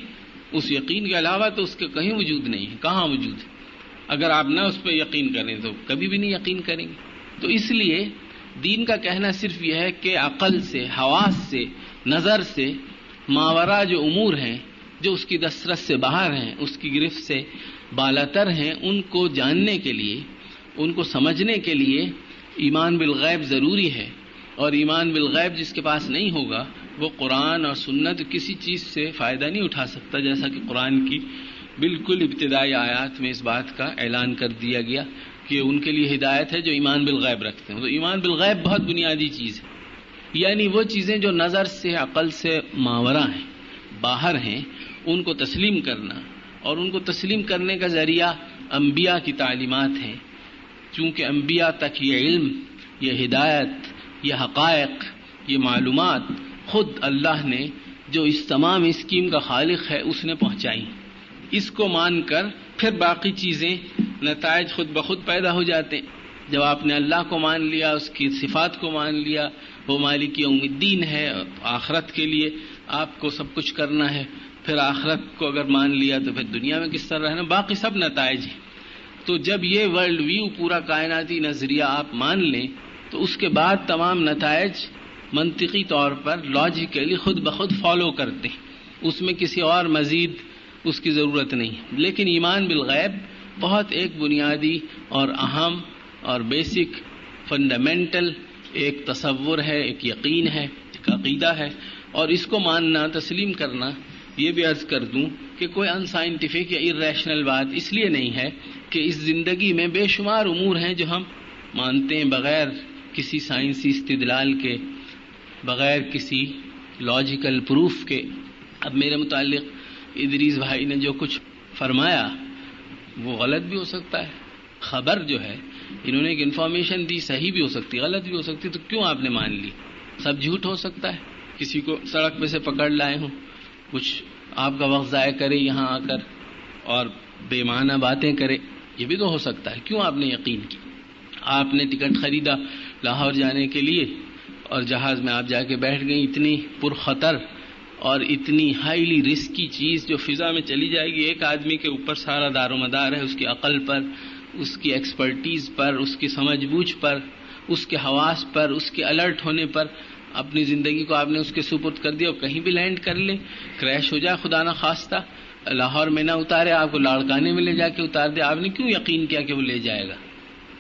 اس یقین کے علاوہ تو اس کا کہیں وجود نہیں ہے. کہاں وجود ہے؟ اگر آپ نہ اس پہ یقین کریں تو کبھی بھی نہیں یقین کریں گے. تو اس لیے دین کا کہنا صرف یہ ہے کہ عقل سے، حواس سے، نظر سے ماورا جو امور ہیں، جو اس کی دسترس سے باہر ہیں، اس کی گرفت سے بالاتر ہیں، ان کو جاننے کے لیے، ان کو سمجھنے کے لیے ایمان بالغیب ضروری ہے. اور ایمان بالغیب جس کے پاس نہیں ہوگا وہ قرآن اور سنت کسی چیز سے فائدہ نہیں اٹھا سکتا. جیسا کہ قرآن کی بالکل ابتدائی آیات میں اس بات کا اعلان کر دیا گیا کہ ان کے لیے ہدایت ہے جو ایمان بالغیب رکھتے ہیں. تو ایمان بالغیب بہت بنیادی چیز ہے، یعنی وہ چیزیں جو نظر سے، عقل سے ماورا ہیں، باہر ہیں، ان کو تسلیم کرنا. اور ان کو تسلیم کرنے کا ذریعہ انبیاء کی تعلیمات ہیں. چونکہ انبیاء تک یہ علم، یہ ہدایت، یہ حقائق، یہ معلومات خود اللہ نے جو اس تمام اسکیم کا خالق ہے اس نے پہنچائی. اس کو مان کر پھر باقی چیزیں، نتائج خود بخود پیدا ہو جاتے ہیں. جب آپ نے اللہ کو مان لیا، اس کی صفات کو مان لیا، وہ مالک یوم الدین ہے، آخرت کے لیے آپ کو سب کچھ کرنا ہے، پھر آخرت کو اگر مان لیا تو پھر دنیا میں کس طرح رہنا، باقی سب نتائج ہیں. تو جب یہ ورلڈ ویو، پورا کائناتی نظریہ آپ مان لیں تو اس کے بعد تمام نتائج منطقی طور پر لاجیکلی خود بخود فالو کرتے ہیں. اس میں کسی اور مزید اس کی ضرورت نہیں. لیکن ایمان بالغیب بہت ایک بنیادی اور اہم اور بیسک فنڈامنٹل ایک تصور ہے، ایک یقین ہے، ایک عقیدہ ہے. اور اس کو ماننا، تسلیم کرنا، یہ بھی عرض کر دوں کہ کوئی ان سائنٹیفک یا ارریشنل بات اس لیے نہیں ہے کہ اس زندگی میں بے شمار امور ہیں جو ہم مانتے ہیں بغیر کسی سائنسی استدلال کے، بغیر کسی لاجیکل پروف کے. اب میرے متعلق ادریس بھائی نے جو کچھ فرمایا وہ غلط بھی ہو سکتا ہے. خبر جو ہے انہوں نے ایک انفارمیشن دی، صحیح بھی ہو سکتی، غلط بھی ہو سکتی، تو کیوں آپ نے مان لی؟ سب جھوٹ ہو سکتا ہے. کسی کو سڑک پہ سے پکڑ لائے ہوں، کچھ آپ کا وقت ضائع کرے یہاں آ کر اور بے معنی باتیں کرے، یہ بھی تو ہو سکتا ہے. کیوں آپ نے یقین کی؟ آپ نے ٹکٹ خریدا لاہور جانے کے لیے اور جہاز میں آپ جا کے بیٹھ گئی. اتنی پرخطر اور اتنی ہائیلی رسکی چیز جو فضا میں چلی جائے گی، ایک آدمی کے اوپر سارا دار و مدار ہے، اس کی عقل پر، اس کی ایکسپرٹیز پر، اس کی سمجھ بوجھ پر، اس کے حواس پر، اس کے الرٹ ہونے پر. اپنی زندگی کو آپ نے اس کے سپرد کر دیا اور کہیں بھی لینڈ کر لے، کریش ہو جائے خدا نہ خواستہ، لاہور میں نہ اتارے، آپ کو لاڑکانے میں لے جا کے اتار دے. آپ نے کیوں یقین کیا کہ وہ لے جائے گا؟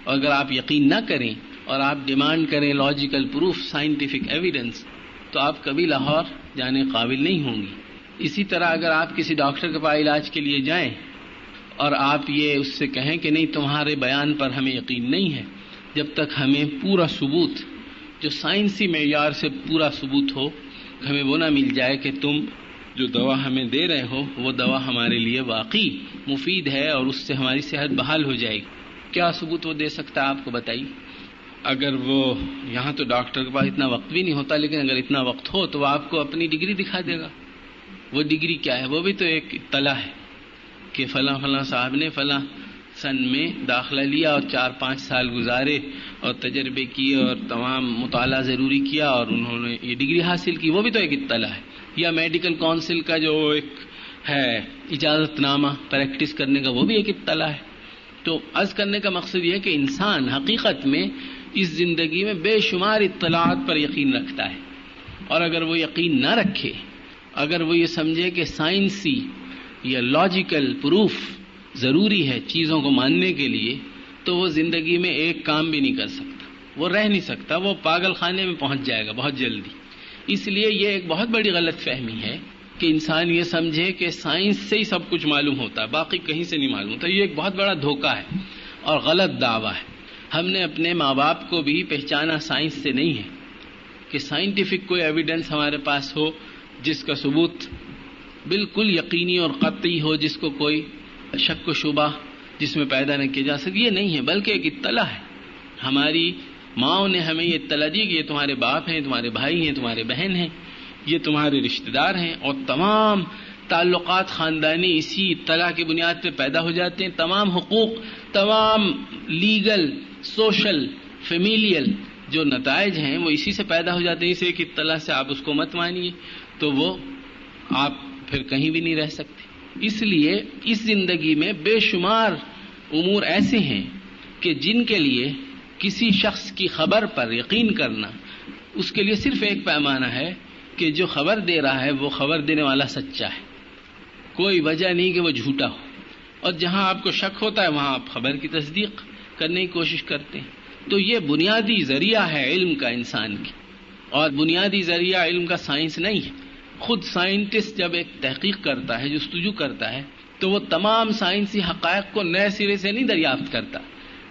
اور اگر آپ یقین نہ کریں اور آپ ڈیمانڈ کریں لاجیکل پروف، سائنٹیفک ایویڈنس، تو آپ کبھی لاہور جانے قابل نہیں ہوں گی. اسی طرح اگر آپ کسی ڈاکٹر کے پاس علاج کے لیے جائیں اور آپ یہ اس سے کہیں کہ نہیں تمہارے بیان پر ہمیں یقین نہیں ہے، جب تک ہمیں پورا ثبوت، جو سائنسی معیار سے پورا ثبوت ہو، ہمیں وہ نہ مل جائے کہ تم جو دوا ہمیں دے رہے ہو وہ دوا ہمارے لیے واقعی مفید ہے اور اس سے ہماری صحت بحال ہو جائے گی. کیا ثبوت وہ دے سکتا ہے آپ کو بتائیے؟ اگر وہ یہاں تو ڈاکٹر کے پاس اتنا وقت بھی نہیں ہوتا، لیکن اگر اتنا وقت ہو تو وہ آپ کو اپنی ڈگری دکھا دے گا. وہ ڈگری کیا ہے؟ وہ بھی تو ایک اطلاع ہے کہ فلاں فلاں صاحب نے فلاں سن میں داخلہ لیا اور 4-5 سال گزارے اور تجربے کیے اور تمام مطالعہ ضروری کیا اور انہوں نے یہ ڈگری حاصل کی. وہ بھی تو ایک اطلاع ہے. یا میڈیکل کونسل کا جو ایک ہے اجازت نامہ پریکٹس کرنے کا، وہ بھی ایک اطلاع ہے. تو عرض کرنے کا مقصد یہ ہے کہ انسان حقیقت میں اس زندگی میں بے شمار اطلاعات پر یقین رکھتا ہے، اور اگر وہ یقین نہ رکھے، اگر وہ یہ سمجھے کہ سائنسی یا لاجیکل پروف ضروری ہے چیزوں کو ماننے کے لیے، تو وہ زندگی میں ایک کام بھی نہیں کر سکتا، وہ رہ نہیں سکتا، وہ پاگل خانے میں پہنچ جائے گا بہت جلدی. اس لیے یہ ایک بہت بڑی غلط فہمی ہے کہ انسان یہ سمجھے کہ سائنس سے ہی سب کچھ معلوم ہوتا ہے، باقی کہیں سے نہیں معلوم ہوتا. یہ ایک بہت بڑا دھوکہ ہے اور غلط دعویٰ ہے. ہم نے اپنے ماں باپ کو بھی پہچانا سائنس سے نہیں ہے کہ سائنٹیفک کوئی ایویڈنس ہمارے پاس ہو جس کا ثبوت بالکل یقینی اور قطعی ہو، جس کو کوئی شک و شبہ جس میں پیدا نہ کیا جا سکے. یہ نہیں ہے، بلکہ ایک اطلاع ہے. ہماری ماں نے ہمیں یہ اطلاع دی کہ یہ تمہارے باپ ہیں، تمہارے بھائی ہیں، تمہارے بہن ہیں، یہ تمہارے رشتہ دار ہیں، اور تمام تعلقات خاندانی اسی اطلاع کی بنیاد پہ پیدا ہو جاتے ہیں. تمام حقوق، تمام لیگل، سوشل، فیمیلیل جو نتائج ہیں وہ اسی سے پیدا ہو جاتے ہیں. اس ایک اطلاع سے آپ اس کو مت مانیے تو وہ آپ پھر کہیں بھی نہیں رہ سکتے. اس لیے اس زندگی میں بے شمار امور ایسے ہیں کہ جن کے لیے کسی شخص کی خبر پر یقین کرنا، اس کے لیے صرف ایک پیمانہ ہے کہ جو خبر دے رہا ہے وہ خبر دینے والا سچا ہے، کوئی وجہ نہیں کہ وہ جھوٹا ہو. اور جہاں آپ کو شک ہوتا ہے وہاں آپ خبر کی تصدیق کرنے کی کوشش کرتے ہیں. تو یہ بنیادی ذریعہ ہے علم کا انسان کی، اور بنیادی ذریعہ علم کا سائنس نہیں ہے. خود سائنٹسٹ جب ایک تحقیق کرتا ہے، جستجو کرتا ہے، تو وہ تمام سائنسی حقائق کو نئے سرے سے نہیں دریافت کرتا،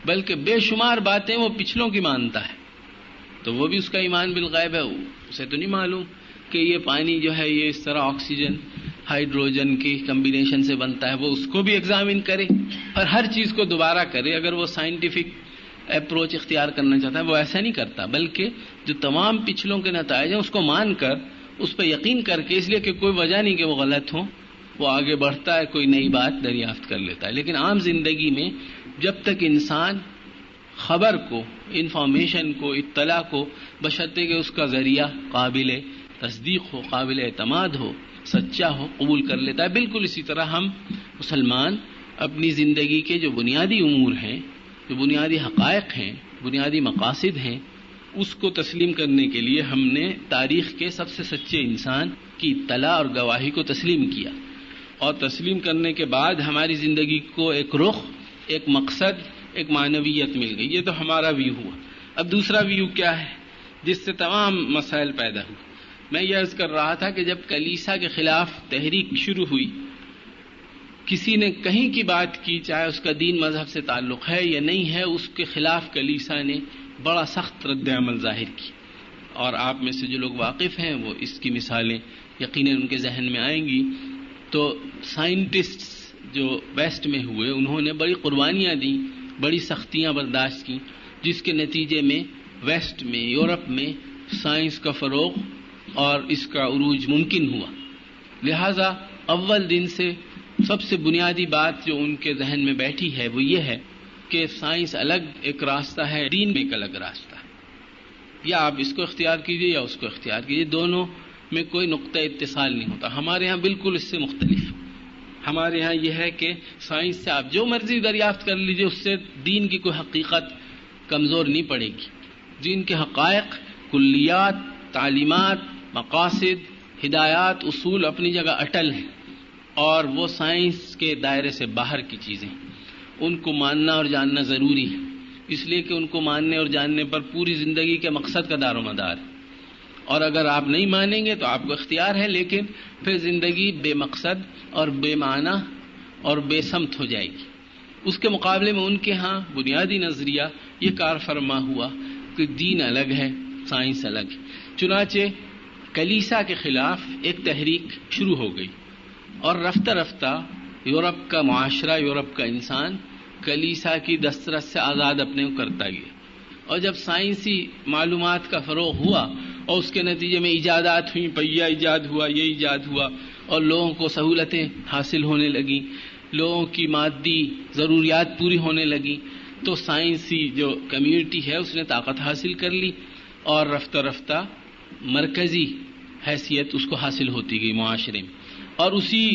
بلکہ بے شمار باتیں وہ پچھلوں کی مانتا ہے. تو وہ بھی اس کا ایمان بالغیب ہے. اسے تو نہیں معلوم کہ یہ پانی جو ہے یہ اس طرح آکسیجن ہائیڈروجن کی کمبینیشن سے بنتا ہے. وہ اس کو بھی ایگزامن کرے اور ہر چیز کو دوبارہ کرے. اگر وہ سائنٹیفک اپروچ اختیار کرنا چاہتا ہے وہ ایسا نہیں کرتا، بلکہ جو تمام پچھلوں کے نتائج ہیں اس کو مان کر، اس پہ یقین کر کے، اس لیے کہ کوئی وجہ نہیں کہ وہ غلط ہوں، وہ آگے بڑھتا ہے، کوئی نئی بات دریافت کر لیتا ہے. لیکن عام زندگی میں جب تک انسان خبر کو، انفارمیشن کو، اطلاع کو، بشرطے کہ اس کا ذریعہ قابل تصدیق ہو، قابل اعتماد ہو، سچا ہو، قبول کر لیتا ہے. بالکل اسی طرح ہم مسلمان اپنی زندگی کے جو بنیادی امور ہیں، جو بنیادی حقائق ہیں، بنیادی مقاصد ہیں، اس کو تسلیم کرنے کے لیے ہم نے تاریخ کے سب سے سچے انسان کی اطلاع اور گواہی کو تسلیم کیا. اور تسلیم کرنے کے بعد ہماری زندگی کو ایک رخ، ایک مقصد، ایک معنویت مل گئی. یہ تو ہمارا ویو ہوا. اب دوسرا ویو کیا ہے جس سے تمام مسائل پیدا ہوئے؟ میں یہ عرض کر رہا تھا کہ جب کلیسا کے خلاف تحریک شروع ہوئی، کسی نے کہیں کی بات کی، چاہے اس کا دین مذہب سے تعلق ہے یا نہیں ہے، اس کے خلاف کلیسا نے بڑا سخت رد عمل ظاہر کی. اور آپ میں سے جو لوگ واقف ہیں وہ اس کی مثالیں یقیناً ان کے ذہن میں آئیں گی. تو سائنٹسٹ جو ویسٹ میں ہوئے، انہوں نے بڑی قربانیاں دیں، بڑی سختیاں برداشت کی، جس کے نتیجے میں ویسٹ میں، یورپ میں سائنس کا فروغ اور اس کا عروج ممکن ہوا. لہذا اول دن سے سب سے بنیادی بات جو ان کے ذہن میں بیٹھی ہے وہ یہ ہے کہ سائنس الگ ایک راستہ ہے، دین میں ایک الگ راستہ ہے. یا آپ اس کو اختیار کیجئے یا اس کو اختیار کیجئے، دونوں میں کوئی نقطہ اتصال نہیں ہوتا. ہمارے ہاں بالکل اس سے مختلف. ہمارے ہاں یہ ہے کہ سائنس سے آپ جو مرضی دریافت کر لیجئے، اس سے دین کی کوئی حقیقت کمزور نہیں پڑے گی. دین کے حقائق، کلیات، تعلیمات، مقاصد، ہدایات، اصول اپنی جگہ اٹل ہیں، اور وہ سائنس کے دائرے سے باہر کی چیزیں، ان کو ماننا اور جاننا ضروری ہے، اس لیے کہ ان کو ماننے اور جاننے پر پوری زندگی کے مقصد کا دار و مدار ہے. اور اگر آپ نہیں مانیں گے تو آپ کو اختیار ہے، لیکن پھر زندگی بے مقصد اور بے معنی اور بے سمت ہو جائے گی. اس کے مقابلے میں ان کے ہاں بنیادی نظریہ یہ کار فرما ہوا کہ دین الگ ہے، سائنس الگ ہے. چنانچہ کلیسا کے خلاف ایک تحریک شروع ہو گئی، اور رفتہ رفتہ یورپ کا معاشرہ، یورپ کا انسان کلیسا کی دسترس سے آزاد اپنے کو کرتا گیا، اور جب سائنسی معلومات کا فروغ ہوا اور اس کے نتیجے میں ایجادات ہوئیں، پہیہ ایجاد ہوا، یہ ایجاد ہوا، اور لوگوں کو سہولتیں حاصل ہونے لگیں، لوگوں کی مادی ضروریات پوری ہونے لگیں، تو سائنسی جو کمیونٹی ہے اس نے طاقت حاصل کر لی، اور رفتہ رفتہ مرکزی حیثیت اس کو حاصل ہوتی گئی معاشرے میں، اور اسی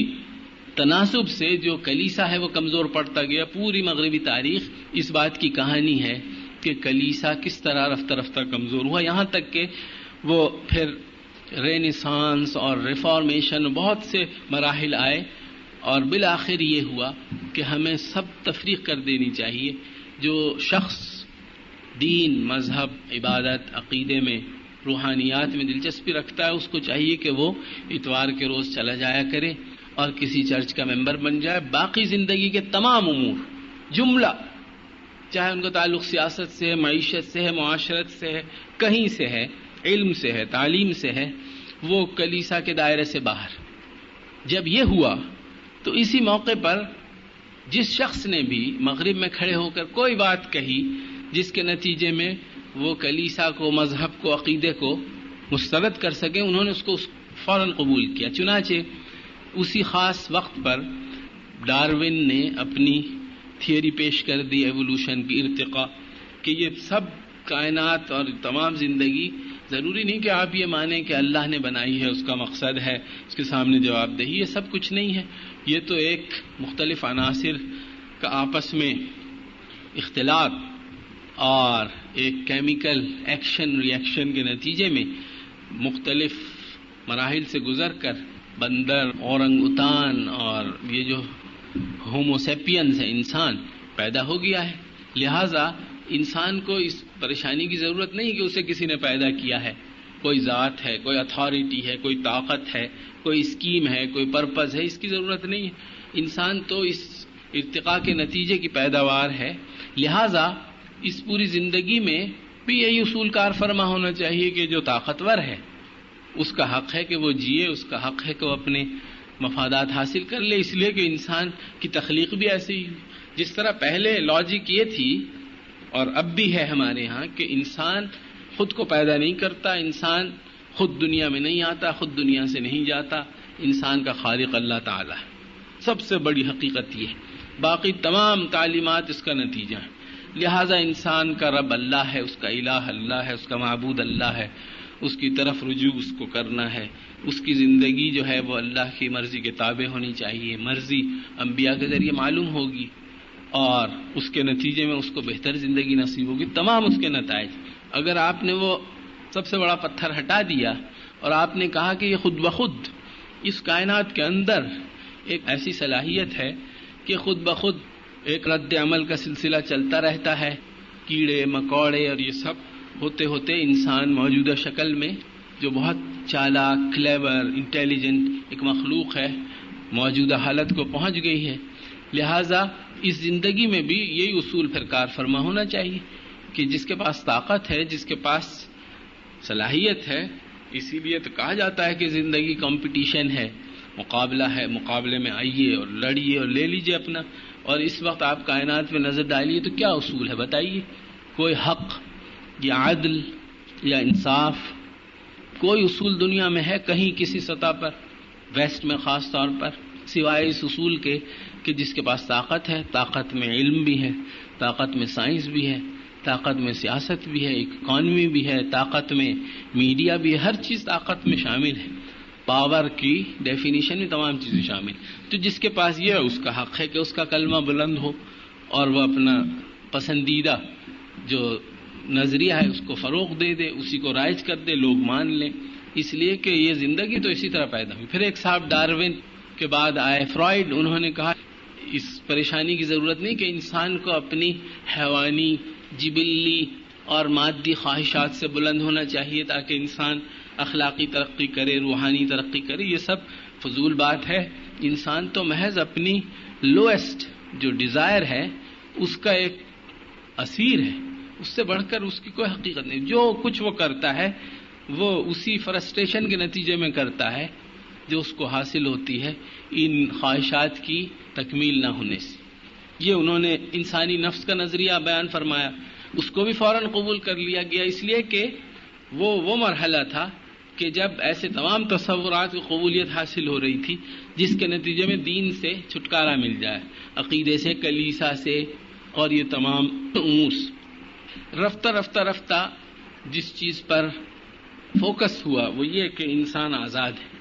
تناسب سے جو کلیسا ہے وہ کمزور پڑتا گیا۔ پوری مغربی تاریخ اس بات کی کہانی ہے کہ کلیسا کس طرح رفتہ رفتہ کمزور ہوا، یہاں تک کہ وہ پھر رینیسانس اور ریفارمیشن بہت سے مراحل آئے، اور بالآخر یہ ہوا کہ ہمیں سب تفریق کر دینی چاہیے۔ جو شخص دین، مذہب، عبادت، عقیدے میں، روحانیات میں دلچسپی رکھتا ہے، اس کو چاہیے کہ وہ اتوار کے روز چلا جایا کرے اور کسی چرچ کا ممبر بن جائے۔ باقی زندگی کے تمام امور جملہ، چاہے ان کا تعلق سیاست سے ہے، معیشت سے ہے، معاشرت سے ہے، کہیں سے ہے، علم سے ہے، تعلیم سے ہے، وہ کلیسا کے دائرے سے باہر۔ جب یہ ہوا تو اسی موقع پر جس شخص نے بھی مغرب میں کھڑے ہو کر کوئی بات کہی جس کے نتیجے میں وہ کلیسا کو، مذہب کو، عقیدے کو مسترد کر سکیں، انہوں نے اس کو فوراً قبول کیا۔ چنانچہ اسی خاص وقت پر ڈارون نے اپنی تھیوری پیش کر دی ایوولوشن کی، ارتقاء، کہ یہ سب کائنات اور تمام زندگی ضروری نہیں کہ آپ یہ مانیں کہ اللہ نے بنائی ہے، اس کا مقصد ہے، اس کے سامنے جواب دہی، یہ سب کچھ نہیں ہے، یہ تو ایک مختلف عناصر کا آپس میں اختلاط اور ایک کیمیکل ایکشن ری ایکشن کے نتیجے میں مختلف مراحل سے گزر کر بندر، اورنگ اوتان اور یہ جو ہومو سیپینز ہے، انسان پیدا ہو گیا ہے۔ لہذا انسان کو اس پریشانی کی ضرورت نہیں کہ اسے کسی نے پیدا کیا ہے، کوئی ذات ہے، کوئی اتھارٹی ہے، کوئی طاقت ہے، کوئی اسکیم ہے، کوئی پرپز ہے، اس کی ضرورت نہیں ہے۔ انسان تو اس ارتقاء کے نتیجے کی پیداوار ہے۔ لہذا اس پوری زندگی میں بھی یہی اصول کار فرما ہونا چاہیے کہ جو طاقتور ہے اس کا حق ہے کہ وہ جیے، اس کا حق ہے کہ وہ اپنے مفادات حاصل کر لے، اس لیے کہ انسان کی تخلیق بھی ایسی ہی، جس طرح پہلے لاجک یہ تھی اور اب بھی ہے ہمارے ہاں کہ انسان خود کو پیدا نہیں کرتا، انسان خود دنیا میں نہیں آتا، خود دنیا سے نہیں جاتا، انسان کا خالق اللہ تعالی ہے۔ سب سے بڑی حقیقت یہ ہے، باقی تمام تعلیمات اس کا نتیجہ ہے۔ لہذا انسان کا رب اللہ ہے، اس کا الہ اللہ ہے، اس کا معبود اللہ ہے، اس کی طرف رجوع اس کو کرنا ہے، اس کی زندگی جو ہے وہ اللہ کی مرضی کے تابع ہونی چاہیے، مرضی انبیاء کے ذریعے معلوم ہوگی اور اس کے نتیجے میں اس کو بہتر زندگی نصیب ہوگی۔ تمام اس کے نتائج، اگر آپ نے وہ سب سے بڑا پتھر ہٹا دیا اور آپ نے کہا کہ یہ خود بخود اس کائنات کے اندر ایک ایسی صلاحیت ہے کہ خود بخود ایک رد عمل کا سلسلہ چلتا رہتا ہے، کیڑے مکوڑے اور یہ سب ہوتے ہوتے انسان موجودہ شکل میں جو بہت چالاک، کلیور، انٹیلیجنٹ ایک مخلوق ہے، موجودہ حالت کو پہنچ گئی ہے۔ لہذا اس زندگی میں بھی یہی اصول پھر کار فرما ہونا چاہیے کہ جس کے پاس طاقت ہے، جس کے پاس صلاحیت ہے، اسی لیے تو کہا جاتا ہے کہ زندگی کمپٹیشن ہے، مقابلہ ہے، مقابلے میں آئیے اور لڑیے اور لے لیجیے اپنا۔ اور اس وقت آپ کائنات میں نظر ڈالیے تو کیا اصول ہے بتائیے؟ کوئی حق یا عدل یا انصاف، کوئی اصول دنیا میں ہے کہیں کسی سطح پر، ویسٹ میں خاص طور پر، سوائے اس اصول کے کہ جس کے پاس طاقت ہے، طاقت میں علم بھی ہے، طاقت میں سائنس بھی ہے، طاقت میں سیاست بھی ہے، اکانومی بھی ہے، طاقت میں میڈیا بھی ہے، ہر چیز طاقت میں شامل ہے، پاور کی ڈیفینیشن میں تمام چیزیں شامل۔ تو جس کے پاس یہ ہے اس کا حق ہے کہ اس کا کلمہ بلند ہو اور وہ اپنا پسندیدہ جو نظریہ ہے اس کو فروغ دے دے، اسی کو رائج کر دے، لوگ مان لیں، اس لیے کہ یہ زندگی تو اسی طرح پیدا ہوئی۔ پھر ایک صاحب ڈارون کے بعد آئے فرائڈ، انہوں نے کہا اس پریشانی کی ضرورت نہیں کہ انسان کو اپنی حیوانی، جبلی اور مادی خواہشات سے بلند ہونا چاہیے تاکہ انسان اخلاقی ترقی کرے، روحانی ترقی کرے، یہ سب فضول بات ہے۔ انسان تو محض اپنی لوئسٹ جو ڈیزائر ہے اس کا ایک اسیر ہے، اس سے بڑھ کر اس کی کوئی حقیقت نہیں۔ جو کچھ وہ کرتا ہے وہ اسی فرسٹریشن کے نتیجے میں کرتا ہے جو اس کو حاصل ہوتی ہے ان خواہشات کی تکمیل نہ ہونے سے. یہ انہوں نے انسانی نفس کا نظریہ بیان فرمایا، اس کو بھی فوراً قبول کر لیا گیا، اس لیے کہ وہ مرحلہ تھا کہ جب ایسے تمام تصورات کی قبولیت حاصل ہو رہی تھی جس کے نتیجے میں دین سے چھٹکارا مل جائے، عقیدے سے، کلیسا سے اور یہ تمام امور. رفتہ رفتہ جس چیز پر فوکس ہوا وہ یہ کہ انسان آزاد ہے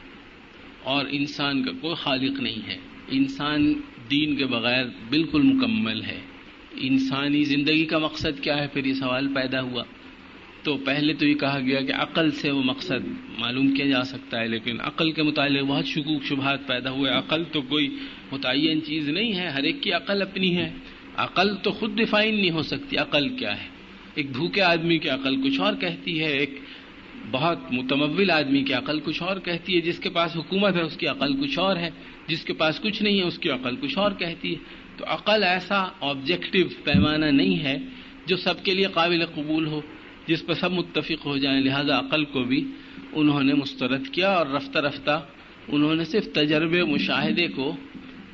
اور انسان کا کوئی خالق نہیں ہے، انسان دین کے بغیر بالکل مکمل ہے. انسانی زندگی کا مقصد کیا ہے؟ پھر یہ سوال پیدا ہوا. تو پہلے تو یہ کہا گیا کہ عقل سے وہ مقصد معلوم کیا جا سکتا ہے، لیکن عقل کے متعلق بہت شکوک شبہات پیدا ہوئے. عقل تو کوئی متعین چیز نہیں ہے، ہر ایک کی عقل اپنی ہے. عقل تو خود ڈیفائن نہیں ہو سکتی. عقل کیا ہے؟ ایک بھوکے آدمی کی عقل کچھ اور کہتی ہے، ایک بہت متمول آدمی کی عقل کچھ اور کہتی ہے، جس کے پاس حکومت ہے اس کی عقل کچھ اور ہے، جس کے پاس کچھ نہیں ہے اس کی عقل کچھ اور کہتی ہے. تو عقل ایسا آبجیکٹو پیمانہ نہیں ہے جو سب کے لیے قابل قبول ہو، جس پر سب متفق ہو جائیں. لہذا عقل کو بھی انہوں نے مسترد کیا اور رفتہ رفتہ انہوں نے صرف تجربے مشاہدے کو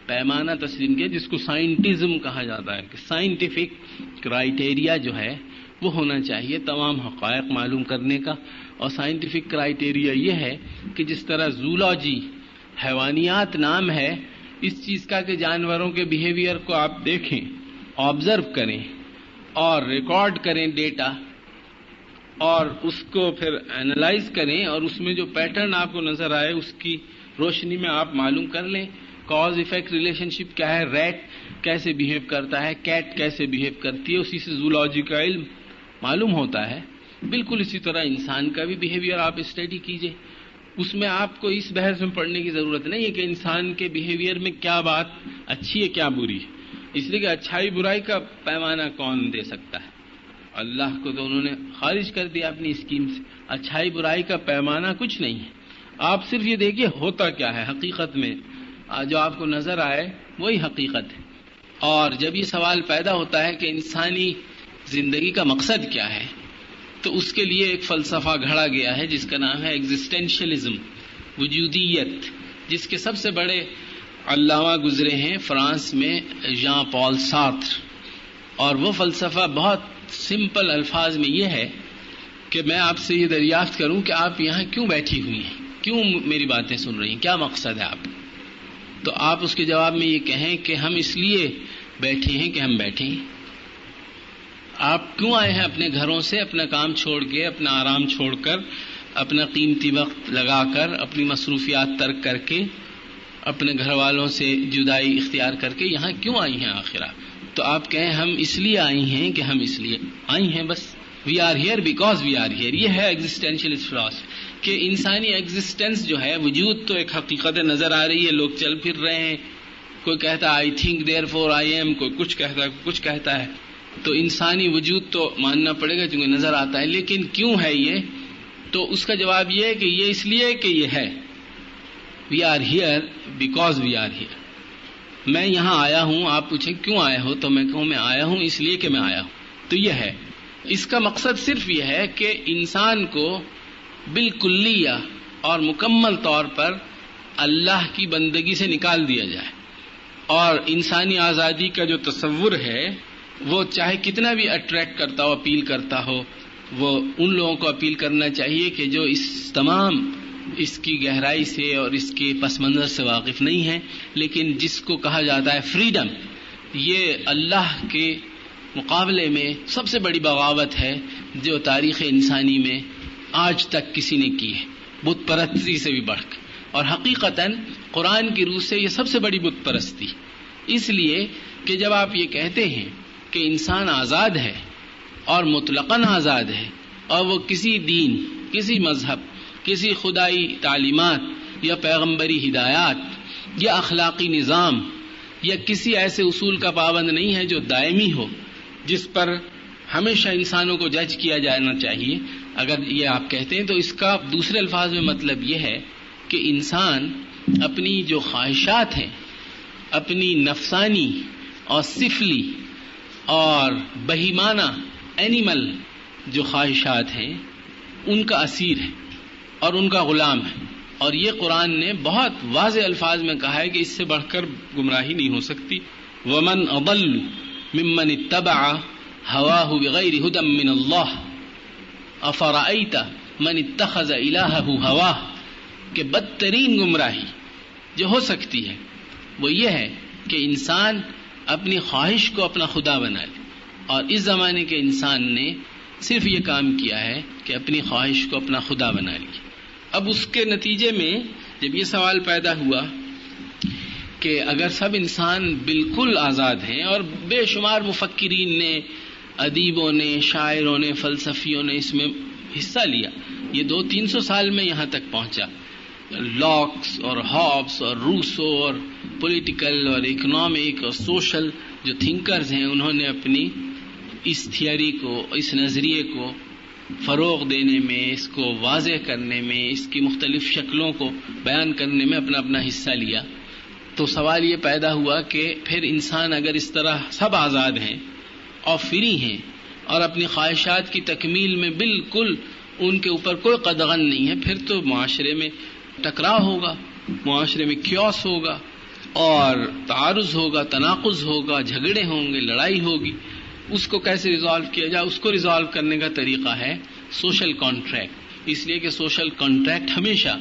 پیمانہ تسلیم کیا، جس کو سائنٹزم کہا جاتا ہے کہ سائنٹیفک کرائیٹیریا جو ہے وہ ہونا چاہیے تمام حقائق معلوم کرنے کا. اور سائنٹیفک کرائیٹیریا یہ ہے کہ جس طرح زولوجی حیوانیات نام ہے اس چیز کا کہ جانوروں کے بیہیویئر کو آپ دیکھیں، آبزرو کریں اور ریکارڈ کریں ڈیٹا اور اس کو پھر اینالائز کریں اور اس میں جو پیٹرن آپ کو نظر آئے اس کی روشنی میں آپ معلوم کر لیں کاز ایفیکٹ ریلیشن شپ کیا ہے، ریٹ کیسے بیہیو کرتا ہے، کیٹ کیسے بیہیو کرتی ہے، اسی سے زولوجی کا علم معلوم ہوتا ہے. بالکل اسی طرح انسان کا بھی بیہیویئر آپ اسٹڈی کیجئے، اس میں آپ کو اس بحث میں پڑھنے کی ضرورت نہیں ہے کہ انسان کے بیہیویئر میں کیا بات اچھی ہے کیا بری ہے، اس لیے کہ اچھائی برائی کا پیمانہ کون دے سکتا ہے. اللہ کو تو انہوں نے خارج کر دیا اپنی اسکیم سے. اچھائی برائی کا پیمانہ کچھ نہیں ہے. آپ صرف یہ دیکھیے ہوتا کیا ہے حقیقت میں، جو آپ کو نظر آئے وہی حقیقت ہے. اور جب یہ سوال پیدا ہوتا ہے کہ انسانی زندگی کا مقصد کیا ہے تو اس کے لیے ایک فلسفہ گھڑا گیا ہے جس کا نام ہے ایگزسٹینشلزم، وجودیت، جس کے سب سے بڑے علامہ گزرے ہیں فرانس میں ژان پال سارتر. اور وہ فلسفہ بہت سمپل الفاظ میں یہ ہے کہ میں آپ سے یہ دریافت کروں کہ آپ یہاں کیوں بیٹھی ہوئی ہیں، کیوں میری باتیں سن رہی ہیں، کیا مقصد ہے آپ؟ تو آپ اس کے جواب میں یہ کہیں کہ ہم اس لیے بیٹھے ہیں کہ ہم بیٹھے ہیں. آپ کیوں آئے ہیں اپنے گھروں سے، اپنا کام چھوڑ کے، اپنا آرام چھوڑ کر، اپنا قیمتی وقت لگا کر، اپنی مصروفیات ترک کر کے، اپنے گھر والوں سے جدائی اختیار کر کے یہاں کیوں آئی ہیں آخرہ؟ تو آپ کہیں ہم اس لیے آئی ہیں کہ ہم اس لیے آئی ہیں بس. We are here because we are here. یہ ہے ایگزسٹینشلسٹ فلسفی کہ انسانی ایگزسٹنس جو ہے، وجود تو ایک حقیقت نظر آ رہی ہے، لوگ چل پھر رہے ہیں، کوئی کہتا ہے I think therefore I am, کوئی کچھ کہتا ہے کچھ کہتا ہے. تو انسانی وجود تو ماننا پڑے گا چونکہ نظر آتا ہے، لیکن کیوں ہے یہ؟ تو اس کا جواب یہ ہے کہ یہ اس لیے کہ یہ ہے. We are here because we are here. میں یہاں آیا ہوں، آپ پوچھیں کیوں آئے ہو تو میں کہوں میں آیا ہوں اس لیے کہ میں آیا ہوں. تو یہ ہے، اس کا مقصد صرف یہ ہے کہ انسان کو بالکلیہ اور مکمل طور پر اللہ کی بندگی سے نکال دیا جائے. اور انسانی آزادی کا جو تصور ہے وہ چاہے کتنا بھی اٹریکٹ کرتا ہو، اپیل کرتا ہو، وہ ان لوگوں کو اپیل کرنا چاہیے کہ جو اس کی گہرائی سے اور اس کے پس منظر سے واقف نہیں ہیں. لیکن جس کو کہا جاتا ہے فریڈم، یہ اللہ کے مقابلے میں سب سے بڑی بغاوت ہے جو تاریخ انسانی میں آج تک کسی نے کی ہے، بت پرستی سے بھی بڑھ کر. اور حقیقتاً قرآن کی روح سے یہ سب سے بڑی بت پرستی، اس لیے کہ جب آپ یہ کہتے ہیں کہ انسان آزاد ہے اور مطلقاً آزاد ہے اور وہ کسی دین، کسی مذہب، کسی خدائی تعلیمات یا پیغمبری ہدایات یا اخلاقی نظام یا کسی ایسے اصول کا پابند نہیں ہے جو دائمی ہو، جس پر ہمیشہ انسانوں کو جج کیا جانا چاہیے. اگر یہ آپ کہتے ہیں تو اس کا دوسرے الفاظ میں مطلب یہ ہے کہ انسان اپنی جو خواہشات ہیں، اپنی نفسانی اور سفلی اور بہیمانہ اینیمل جو خواہشات ہیں ان کا اسیر ہے. اور ان کا غلام ہے. اور یہ قرآن نے بہت واضح الفاظ میں کہا ہے کہ اس سے بڑھ کر گمراہی نہیں ہو سکتی. ومن اضل ممن اتبع هواه بغیر هدى من اللہ افرأیت من اتخذ الہہ ہواہ. کہ بدترین گمراہی جو ہو سکتی ہے وہ یہ ہے کہ انسان اپنی خواہش کو اپنا خدا بنا لے. اور اس زمانے کے انسان نے صرف یہ کام کیا ہے کہ اپنی خواہش کو اپنا خدا بنا لی. اب اس کے نتیجے میں جب یہ سوال پیدا ہوا کہ اگر سب انسان بالکل آزاد ہیں، اور بے شمار مفکرین نے، ادیبوں نے، شاعروں نے، فلسفیوں نے اس میں حصہ لیا، یہ 200-300 سال میں یہاں تک پہنچا. لاکس اور ہابس اور روسو اور پولیٹیکل اور اکنامک اور سوشل جو تھنکرز ہیں، انہوں نے اپنی اس تھیوری کو، اس نظریے کو فروغ دینے میں، اس کو واضح کرنے میں، اس کی مختلف شکلوں کو بیان کرنے میں اپنا اپنا حصہ لیا. تو سوال یہ پیدا ہوا کہ پھر انسان اگر اس طرح سب آزاد ہیں اور فری ہیں اور اپنی خواہشات کی تکمیل میں بالکل ان کے اوپر کوئی قدغن نہیں ہے، پھر تو معاشرے میں ٹکراؤ ہوگا، معاشرے میں کیوس ہوگا اور تعارض ہوگا، تناقض ہوگا، جھگڑے ہوں گے، لڑائی ہوگی. اس کو کیسے ریزالو کیا جائے؟ اس کو ریزالو کرنے کا طریقہ ہے سوشل کانٹریکٹ. اس لیے کہ سوشل کانٹریکٹ ہمیشہ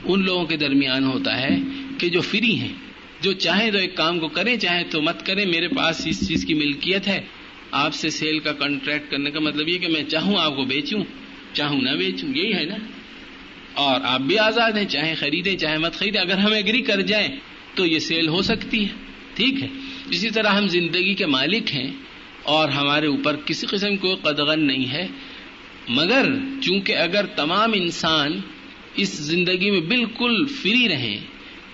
ان لوگوں کے درمیان ہوتا ہے کہ جو فری ہیں، جو چاہیں تو ایک کام کو کریں، چاہیں تو مت کریں. میرے پاس اس چیز کی ملکیت ہے، آپ سے سیل کا کانٹریکٹ کرنے کا مطلب یہ کہ میں چاہوں آپ کو بیچوں، چاہوں نہ بیچوں، یہی ہے نا. اور آپ بھی آزاد ہیں، چاہے خریدیں چاہے مت خریدیں. اگر ہم ایگری کر جائیں تو یہ سیل ہو سکتی ہے. ٹھیک ہے. اسی طرح ہم زندگی کے مالک ہیں اور ہمارے اوپر کسی قسم کو قدغن نہیں ہے، مگر چونکہ اگر تمام انسان اس زندگی میں بالکل فری رہیں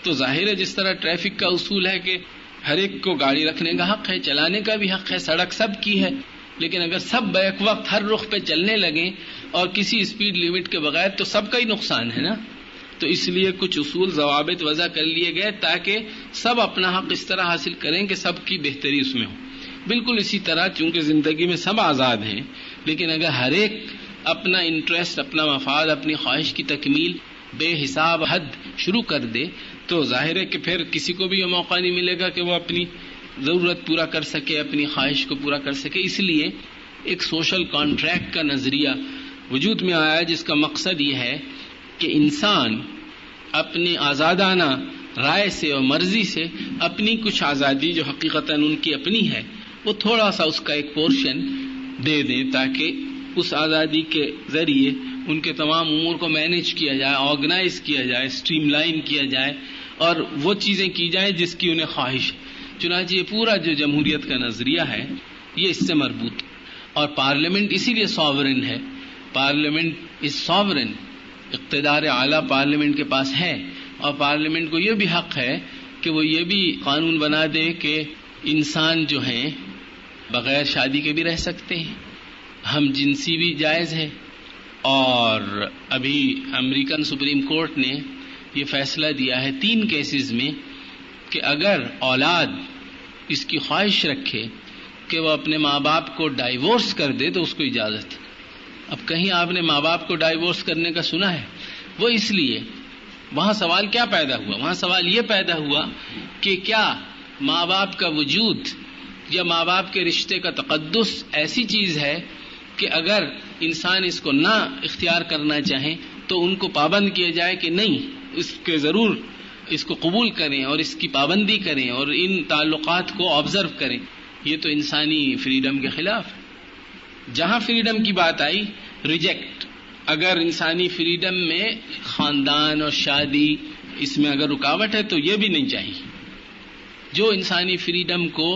تو ظاہر ہے جس طرح ٹریفک کا اصول ہے کہ ہر ایک کو گاڑی رکھنے کا حق ہے، چلانے کا بھی حق ہے، سڑک سب کی ہے، لیکن اگر سب بیک وقت ہر رخ پہ چلنے لگیں اور کسی اسپیڈ لیمٹ کے بغیر تو سب کا ہی نقصان ہے نا. تو اس لیے کچھ اصول ضوابط وضع کر لیے گئے تاکہ سب اپنا حق اس طرح حاصل کریں کہ سب کی بہتری اس میں ہو. بالکل اسی طرح چونکہ زندگی میں سب آزاد ہیں، لیکن اگر ہر ایک اپنا انٹرسٹ، اپنا مفاد، اپنی خواہش کی تکمیل بے حساب حد شروع کر دے تو ظاہر ہے کہ پھر کسی کو بھی یہ موقع نہیں ملے گا کہ وہ اپنی ضرورت پورا کر سکے، اپنی خواہش کو پورا کر سکے. اس لیے ایک سوشل کانٹریکٹ کا نظریہ وجود میں آیا جس کا مقصد یہ ہے کہ انسان اپنی آزادانہ رائے سے اور مرضی سے اپنی کچھ آزادی جو حقیقتاً ان کی اپنی ہے وہ تھوڑا سا اس کا ایک پورشن دے دیں تاکہ اس آزادی کے ذریعے ان کے تمام امور کو مینیج کیا جائے، آرگنائز کیا جائے، اسٹریم لائن کیا جائے اور وہ چیزیں کی جائیں جس کی انہیں خواہش ہے. چنانچہ یہ پورا جو جمہوریت کا نظریہ ہے یہ اس سے مربوط ہے. اور پارلیمنٹ اسی لیے ساورن ہے. پارلیمنٹ از ساورن، اقتدار اعلیٰ پارلیمنٹ کے پاس ہے، اور پارلیمنٹ کو یہ بھی حق ہے کہ وہ یہ بھی قانون بنا دے کہ انسان جو ہیں بغیر شادی کے بھی رہ سکتے ہیں، ہم جنسی بھی جائز ہے. اور ابھی امریکن سپریم کورٹ نے یہ فیصلہ دیا ہے 3 کیسز میں کہ اگر اولاد اس کی خواہش رکھے کہ وہ اپنے ماں باپ کو ڈائیورس کر دے تو اس کو اجازت ہے. اب کہیں آپ نے ماں باپ کو ڈائیورس کرنے کا سنا ہے؟ وہ اس لیے وہاں سوال کیا پیدا ہوا؟ وہاں سوال یہ پیدا ہوا کہ کیا ماں باپ کا وجود یا ماں باپ کے رشتے کا تقدس ایسی چیز ہے کہ اگر انسان اس کو نہ اختیار کرنا چاہیں تو ان کو پابند کیا جائے کہ نہیں، اس کے ضرور اس کو قبول کریں اور اس کی پابندی کریں اور ان تعلقات کو آبزرو کریں. یہ تو انسانی فریڈم کے خلاف ہے. جہاں فریڈم کی بات آئی ریجیکٹ. اگر انسانی فریڈم میں خاندان اور شادی اس میں اگر رکاوٹ ہے تو یہ بھی نہیں چاہیے. جو انسانی فریڈم کو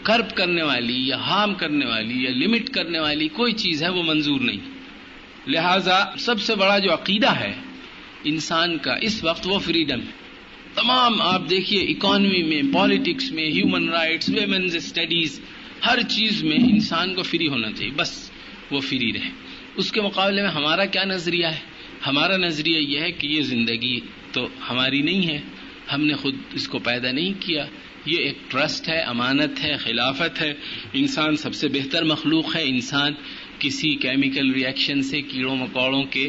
کرب کرنے والی یا ہارم کرنے والی یا لمٹ کرنے والی کوئی چیز ہے وہ منظور نہیں. لہذا سب سے بڑا جو عقیدہ ہے انسان کا اس وقت وہ فریڈم ہے. تمام آپ دیکھیے اکانومی میں، پالیٹکس میں، ہیومن رائٹس، ویمنز اسٹڈیز، ہر چیز میں انسان کو فری ہونا چاہیے، بس وہ فری رہے. اس کے مقابلے میں ہمارا کیا نظریہ ہے؟ ہمارا نظریہ یہ ہے کہ یہ زندگی تو ہماری نہیں ہے، ہم نے خود اس کو پیدا نہیں کیا، یہ ایک ٹرسٹ ہے، امانت ہے، خلافت ہے. انسان سب سے بہتر مخلوق ہے، انسان کسی کیمیکل ریئیکشن سے کیڑوں مکوڑوں کے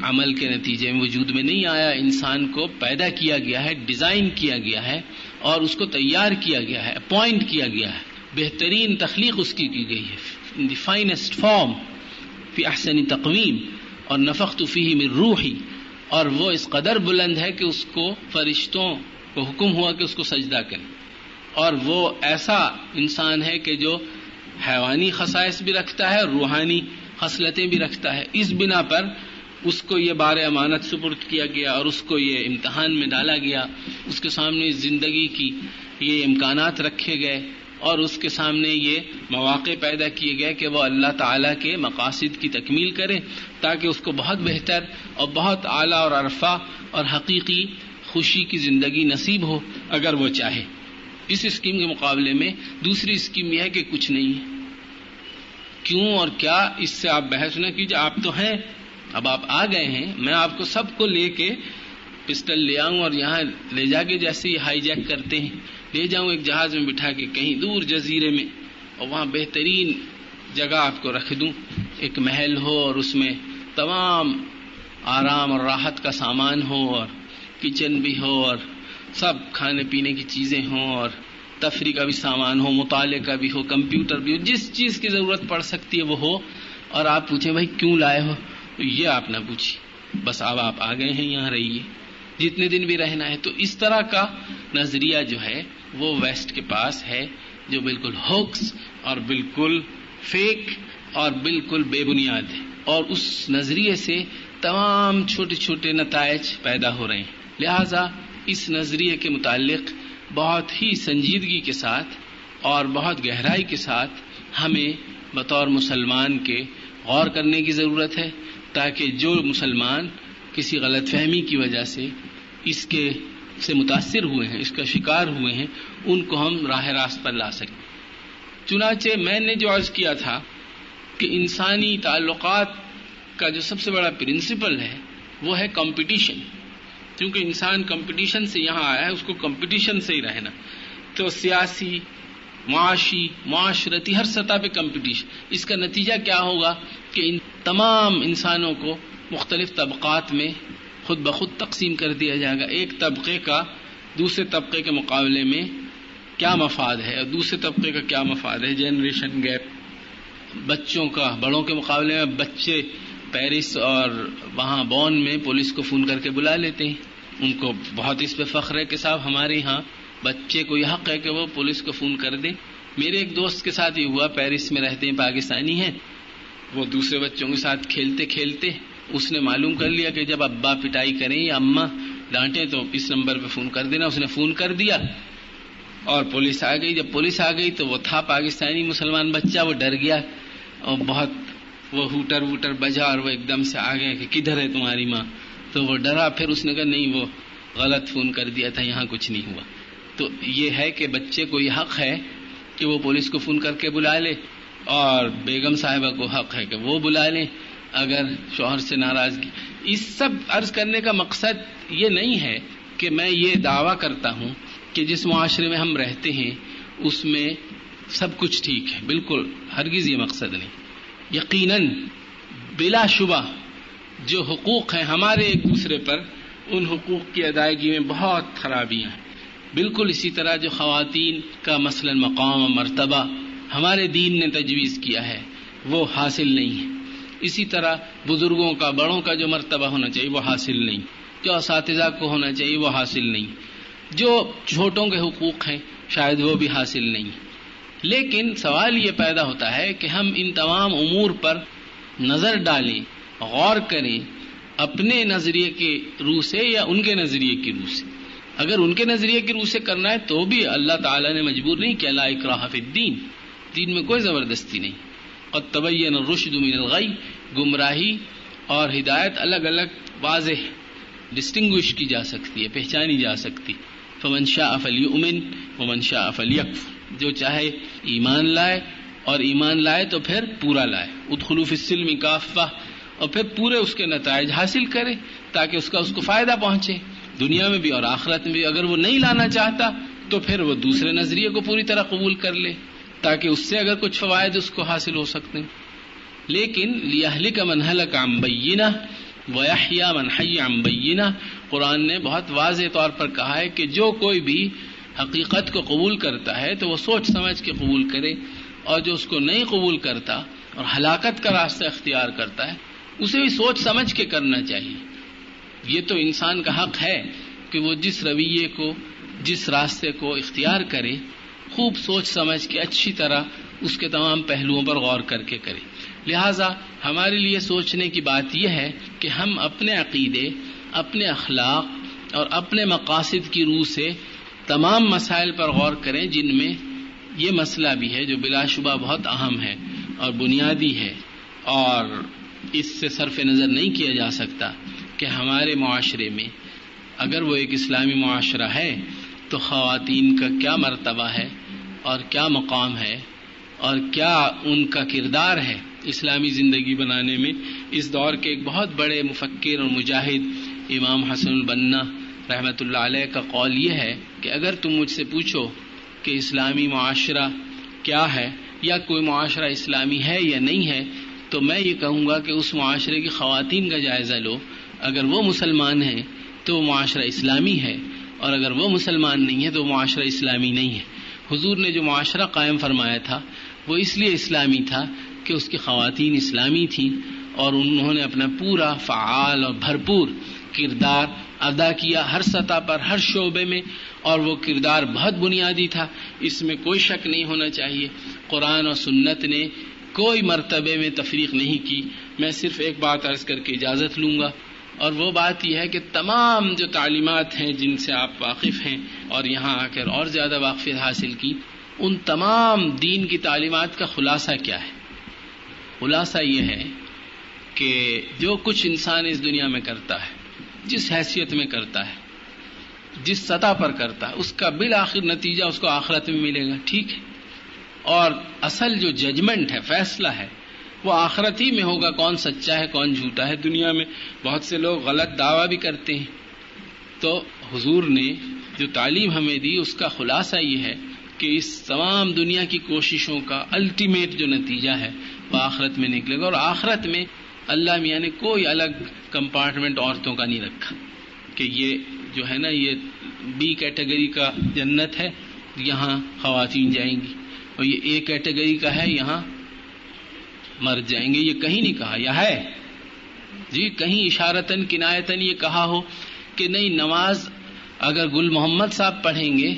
عمل کے نتیجے میں وجود میں نہیں آیا. انسان کو پیدا کیا گیا ہے, ڈیزائن کیا گیا ہے اور اس کو تیار کیا گیا ہے, اپوائنٹ کیا گیا ہے, بہترین تخلیق اس کی گئی ہے, ان دی فائنسٹ فارم فی احسن تقویم, اور نفخت فیہ من روحی, اور وہ اس قدر بلند ہے کہ اس کو فرشتوں کو حکم ہوا کہ اس کو سجدہ کریں, اور وہ ایسا انسان ہے کہ جو حیوانی خصائص بھی رکھتا ہے اور روحانی خصلتیں بھی رکھتا ہے. اس بنا پر اس کو یہ بار امانت سپرد کیا گیا اور اس کو یہ امتحان میں ڈالا گیا, اس کے سامنے زندگی کی یہ امکانات رکھے گئے اور اس کے سامنے یہ مواقع پیدا کیے گئے کہ وہ اللہ تعالیٰ کے مقاصد کی تکمیل کرے, تاکہ اس کو بہت بہتر اور بہت اعلیٰ اور عرفہ اور حقیقی خوشی کی زندگی نصیب ہو اگر وہ چاہے. اس اسکیم کے مقابلے میں دوسری اسکیم یہ ہے کہ کچھ نہیں ہے. کیوں اور کیا, اس سے آپ بحث نہ کیجیے. آپ تو ہیں, اب آپ آ گئے ہیں, میں آپ کو سب کو لے کے پسٹل لے آؤں اور یہاں لے جا کے جیسے ہی ہائی جیک کرتے ہیں لے جاؤں ایک جہاز میں بٹھا کے کہیں دور جزیرے میں, اور وہاں بہترین جگہ آپ کو رکھ دوں, ایک محل ہو اور اس میں تمام آرام اور راحت کا سامان ہو اور کچن بھی ہو اور سب کھانے پینے کی چیزیں ہوں اور تفریح کا بھی سامان ہو, مطالعے کا بھی ہو, کمپیوٹر بھی ہو, جس چیز کی ضرورت پڑ سکتی ہے وہ ہو. اور آپ پوچھیں بھائی کیوں لائے ہو, تو یہ آپ نہ پوچھیے, بس اب آپ آ گئے ہیں یہاں رہیے جتنے دن بھی رہنا ہے. تو اس طرح کا نظریہ جو ہے وہ ویسٹ کے پاس ہے, جو بالکل ہوکس اور بالکل فیک اور بالکل بے بنیاد ہے, اور اس نظریے سے تمام چھوٹے چھوٹے نتائج پیدا ہو رہے ہیں. لہذا اس نظریے کے متعلق بہت ہی سنجیدگی کے ساتھ اور بہت گہرائی کے ساتھ ہمیں بطور مسلمان کے غور کرنے کی ضرورت ہے, تاکہ جو مسلمان کسی غلط فہمی کی وجہ سے اس کے سے متاثر ہوئے ہیں, اس کا شکار ہوئے ہیں, ان کو ہم راہ راست پر لا سکیں. چنانچہ میں نے جو عرض کیا تھا کہ انسانی تعلقات کا جو سب سے بڑا پرنسپل ہے وہ ہے کمپٹیشن. کیونکہ انسان کمپٹیشن سے یہاں آیا ہے, اس کو کمپٹیشن سے ہی رہنا. تو سیاسی, معاشی, معاشرتی ہر سطح پہ کمپٹیشن. اس کا نتیجہ کیا ہوگا کہ ان تمام انسانوں کو مختلف طبقات میں خود بخود تقسیم کر دیا جائے گا. ایک طبقے کا دوسرے طبقے کے مقابلے میں کیا مفاد ہے اور دوسرے طبقے کا کیا مفاد ہے. جنریشن گیپ, بچوں کا بڑوں کے مقابلے میں بچے پیرس اور وہاں بون میں پولیس کو فون کر کے بلا لیتے ہیں. ان کو بہت اس پہ فخر ہے کہ صاحب ہمارے یہاں بچے کو یہ حق ہے کہ وہ پولیس کو فون کر دیں. میرے ایک دوست کے ساتھ یہ ہوا, پیرس میں رہتے ہیں, پاکستانی ہیں, وہ دوسرے بچوں کے ساتھ کھیلتے کھیلتے اس نے معلوم کر لیا کہ جب ابا پٹائی کریں یا اماں ڈانٹیں تو اس نمبر پہ فون کر دینا. اس نے فون کر دیا اور پولیس آ گئی. جب پولیس آ گئی تو وہ تھا پاکستانی مسلمان بچہ, وہ ڈر گیا اور بہت وہ ہوٹر ووٹر بجا اور وہ ایک دم سے آ گئے کہ کدھر ہے تمہاری ماں. تو وہ ڈرا, پھر اس نے کہا نہیں وہ غلط فون کر دیا تھا, یہاں کچھ نہیں ہوا. تو یہ ہے کہ بچے کو یہ حق ہے کہ وہ پولیس کو فون کر کے بلا لے, اور بیگم صاحبہ کو حق ہے کہ وہ بلا لیں اگر شوہر سے ناراضگی. اس سب عرض کرنے کا مقصد یہ نہیں ہے کہ میں یہ دعویٰ کرتا ہوں کہ جس معاشرے میں ہم رہتے ہیں اس میں سب کچھ ٹھیک ہے, بالکل ہرگز یہ مقصد نہیں. یقیناً بلا شبہ جو حقوق ہیں ہمارے ایک دوسرے پر, ان حقوق کی ادائیگی میں بہت خرابیاں ہیں. بالکل اسی طرح جو خواتین کا مثلا مقام و مرتبہ ہمارے دین نے تجویز کیا ہے وہ حاصل نہیں ہے. اسی طرح بزرگوں کا, بڑوں کا جو مرتبہ ہونا چاہیے وہ حاصل نہیں, جو اساتذہ کو ہونا چاہیے وہ حاصل نہیں, جو چھوٹوں کے حقوق ہیں شاید وہ بھی حاصل نہیں. لیکن سوال یہ پیدا ہوتا ہے کہ ہم ان تمام امور پر نظر ڈالیں, غور کریں, اپنے نظریے کے روح سے یا ان کے نظریے کی روح سے. اگر ان کے نظریے کی روح سے کرنا ہے تو بھی اللہ تعالیٰ نے مجبور نہیں کیا, لا اکراہ فی الدین, دین میں کوئی زبردستی نہیں. قد تبین الرشد من الغی, گمراہی اور ہدایت الگ الگ واضح ڈسٹنگوش کی جا سکتی ہے, پہچانی جا سکتی. فمن شاء فلیؤمن ومن شاء فلیکفر, جو چاہے ایمان لائے اور ایمان لائے تو پھر پورا لائے. ادخلوا فی السلم کافہ, اور پھر پورے اس کے نتائج حاصل کرے تاکہ اس کو فائدہ پہنچے دنیا میں بھی اور آخرت میں بھی. اگر وہ نہیں لانا چاہتا تو پھر وہ دوسرے نظریے کو پوری طرح قبول کر لے تاکہ اس سے اگر کچھ فوائد اس کو حاصل ہو سکتے ہیں. لیکن لیہلک من ہلک عن بینہ ویحیی من حی عن بینہ، قرآن نے بہت واضح طور پر کہا ہے کہ جو کوئی بھی حقیقت کو قبول کرتا ہے تو وہ سوچ سمجھ کے قبول کرے، اور جو اس کو نہیں قبول کرتا اور ہلاکت کا راستہ اختیار کرتا ہے اسے بھی سوچ سمجھ کے کرنا چاہیے۔ یہ تو انسان کا حق ہے کہ وہ جس رویے کو، جس راستے کو اختیار کرے، خوب سوچ سمجھ کے اچھی طرح اس کے تمام پہلوؤں پر غور کر کے کرے۔ لہٰذا ہمارے لیے سوچنے کی بات یہ ہے کہ ہم اپنے عقیدے، اپنے اخلاق اور اپنے مقاصد کی روح سے تمام مسائل پر غور کریں، جن میں یہ مسئلہ بھی ہے جو بلا شبہ بہت اہم ہے اور بنیادی ہے، اور اس سے صرف نظر نہیں کیا جا سکتا کہ ہمارے معاشرے میں اگر وہ ایک اسلامی معاشرہ ہے تو خواتین کا کیا مرتبہ ہے اور کیا مقام ہے اور کیا ان کا کردار ہے اسلامی زندگی بنانے میں۔ اس دور کے ایک بہت بڑے مفکر اور مجاہد امام حسن البنا رحمۃ اللہ علیہ کا قول یہ ہے کہ اگر تم مجھ سے پوچھو کہ اسلامی معاشرہ کیا ہے یا کوئی معاشرہ اسلامی ہے یا نہیں ہے، تو میں یہ کہوں گا کہ اس معاشرے کی خواتین کا جائزہ لو، اگر وہ مسلمان ہیں تو وہ معاشرہ اسلامی ہے، اور اگر وہ مسلمان نہیں ہے تو وہ معاشرہ اسلامی نہیں ہے۔ حضور نے جو معاشرہ قائم فرمایا تھا وہ اس لیے اسلامی تھا کہ اس کی خواتین اسلامی تھیں، اور انہوں نے اپنا پورا فعال اور بھرپور کردار ادا کیا ہر سطح پر، ہر شعبے میں، اور وہ کردار بہت بنیادی تھا، اس میں کوئی شک نہیں ہونا چاہیے۔ قرآن اور سنت نے کوئی مرتبے میں تفریق نہیں کی۔ میں صرف ایک بات عرض کر کے اجازت لوں گا، اور وہ بات یہ ہے کہ تمام جو تعلیمات ہیں جن سے آپ واقف ہیں اور یہاں آ کر اور زیادہ واقفیت حاصل کی، ان تمام دین کی تعلیمات کا خلاصہ کیا ہے؟ خلاصہ یہ ہے کہ جو کچھ انسان اس دنیا میں کرتا ہے، جس حیثیت میں کرتا ہے، جس سطح پر کرتا ہے، اس کا بالآخر نتیجہ اس کو آخرت میں ملے گا، ٹھیک ہے؟ اور اصل جو ججمنٹ ہے، فیصلہ ہے، وہ آخرت ہی میں ہوگا، کون سچا ہے کون جھوٹا ہے۔ دنیا میں بہت سے لوگ غلط دعویٰ بھی کرتے ہیں، تو حضور نے جو تعلیم ہمیں دی اس کا خلاصہ یہ ہے کہ اس تمام دنیا کی کوششوں کا الٹیمیٹ جو نتیجہ ہے وہ آخرت میں نکلے گا، اور آخرت میں اللہ میاں نے کوئی الگ کمپارٹمنٹ عورتوں کا نہیں رکھا کہ یہ جو ہے نا یہ بی کیٹیگری کا جنت ہے، یہاں خواتین جائیں گی، اور یہ اے کیٹیگری کا ہے، یہاں مرد جائیں گے، یہ کہیں نہیں کہا۔ یا ہے جی کہیں اشارتاً کنایتاً یہ کہا ہو کہ نہیں، نماز اگر گل محمد صاحب پڑھیں گے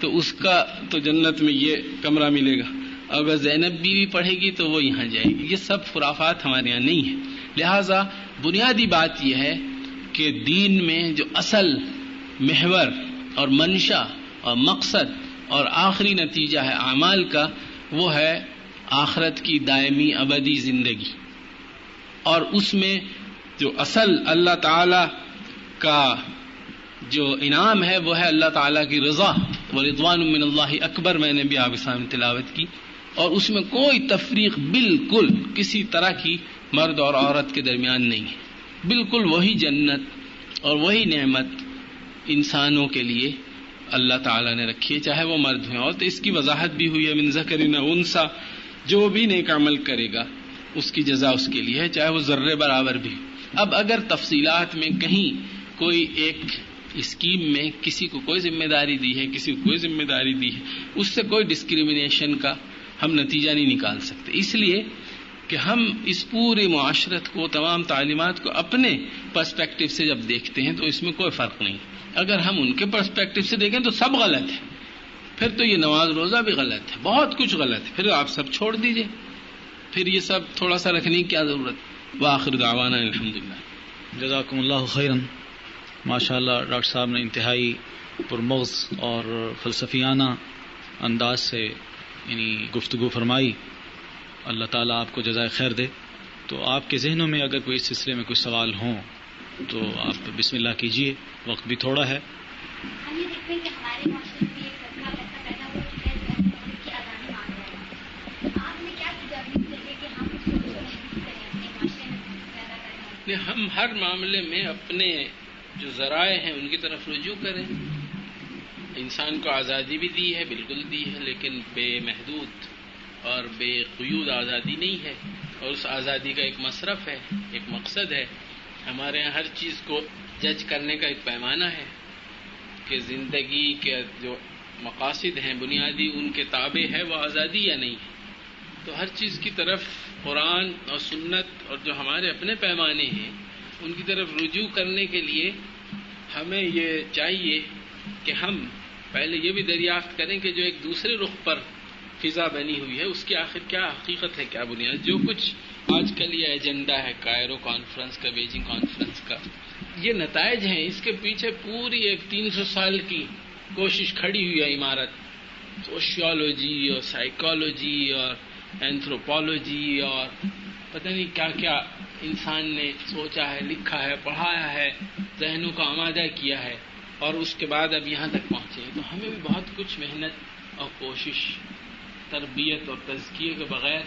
تو اس کا تو جنت میں یہ کمرہ ملے گا، اگر زینب بیوی پڑھے گی تو وہ یہاں جائے گی۔ یہ سب خرافات ہمارے یہاں نہیں ہے۔ لہٰذا بنیادی بات یہ ہے کہ دین میں جو اصل محور اور منشا اور مقصد اور آخری نتیجہ ہے اعمال کا، وہ ہے آخرت کی دائمی ابدی زندگی، اور اس میں جو اصل اللہ تعالی کا جو انعام ہے وہ ہے اللہ تعالیٰ کی رضا، ورضوان من اللہ اکبر، میں نے بھی آپ کے سامنے تلاوت کی، اور اس میں کوئی تفریق بالکل کسی طرح کی مرد اور عورت کے درمیان نہیں ہے، بالکل وہی جنت اور وہی نعمت انسانوں کے لیے اللہ تعالیٰ نے رکھی ہے، چاہے وہ مرد ہیں۔ اور تو اس کی وضاحت بھی ہوئی ہے، من ذکر و انثی، جو بھی نیک عمل کرے گا اس کی جزا اس کے لیے ہے، چاہے وہ ذرے برابر بھی۔ اب اگر تفصیلات میں کہیں کوئی ایک اسکیم میں کسی کو کوئی ذمہ داری دی ہے، کسی کو کوئی ذمہ داری دی ہے، اس سے کوئی ڈسکریمنیشن کا ہم نتیجہ نہیں نکال سکتے، اس لیے کہ ہم اس پورے معاشرت کو، تمام تعلیمات کو اپنے پرسپیکٹو سے جب دیکھتے ہیں تو اس میں کوئی فرق نہیں۔ اگر ہم ان کے پرسپیکٹو سے دیکھیں تو سب غلط ہے، پھر تو یہ نماز روزہ بھی غلط ہے، بہت کچھ غلط ہے، پھر آپ سب چھوڑ دیجئے، پھر یہ سب تھوڑا سا رکھنے کی کیا ضرورت۔ وآخر دعوانا الحمدللہ۔ جزاکم اللہ خیرا۔ ماشاء اللہ ڈاکٹر صاحب نے انتہائی پرمغز اور فلسفیانہ انداز سے گفتگو فرمائی، اللہ تعالیٰ آپ کو جزائے خیر دے۔ تو آپ کے ذہنوں میں اگر کوئی اس سلسلے میں کوئی سوال ہوں تو آپ بسم اللہ کیجئے، وقت بھی تھوڑا ہے۔ ہم یہ دیکھتے ہیں کہ ہمارے معاشرے میں ایک فیصلہ ایسا پیدا ہو چکا ہے کہ آزادی مانگ رہے ہیں، آپ نے کیا تجاویز دیے کہ ہم اس کو محدود کریں اپنے معاشرے میں پیدا کریں؟ ہم ہر معاملے میں اپنے جو ذرائع ہیں ان کی طرف رجوع کریں۔ انسان کو آزادی بھی دی ہے، بالکل دی ہے، لیکن بے محدود، اور بے قیود آزادی نہیں ہے، اور اس آزادی کا ایک مصرف ہے، ایک مقصد ہے. ہمارے یہاں ہر چیز کو جج کرنے کا ایک پیمانہ ہے کہ زندگی کے جو مقاصد ہیں بنیادی، ان کے تابع ہے وہ آزادی یا نہیں. تو ہر چیز کی طرف قرآن اور سنت اور جو ہمارے اپنے پیمانے ہیں ان کی طرف رجوع کرنے کے لیے ہمیں یہ چاہیے کہ ہم پہلے یہ بھی دریافت کریں کہ جو ایک دوسرے رخ پر فضا بنی ہوئی ہے اس کی آخر کیا حقیقت ہے، کیا بنیاد. جو کچھ آج کل یہ ایجنڈا ہے کائرو کانفرنس کا، بیجنگ کانفرنس کا، یہ نتائج ہیں. اس کے پیچھے پوری ایک 300 سال کی کوشش کھڑی ہوئی ہے عمارت، سوشیولوجی اور سائیکالوجی اور اینتھروپولوجی اور پتہ نہیں کیا کیا انسان نے سوچا ہے، لکھا ہے، پڑھایا ہے، ذہنوں کا آمادہ کیا ہے، اور اس کے بعد اب یہاں تک پہنچے. تو ہمیں بھی بہت کچھ محنت اور کوشش، تربیت اور تزکیے کے بغیر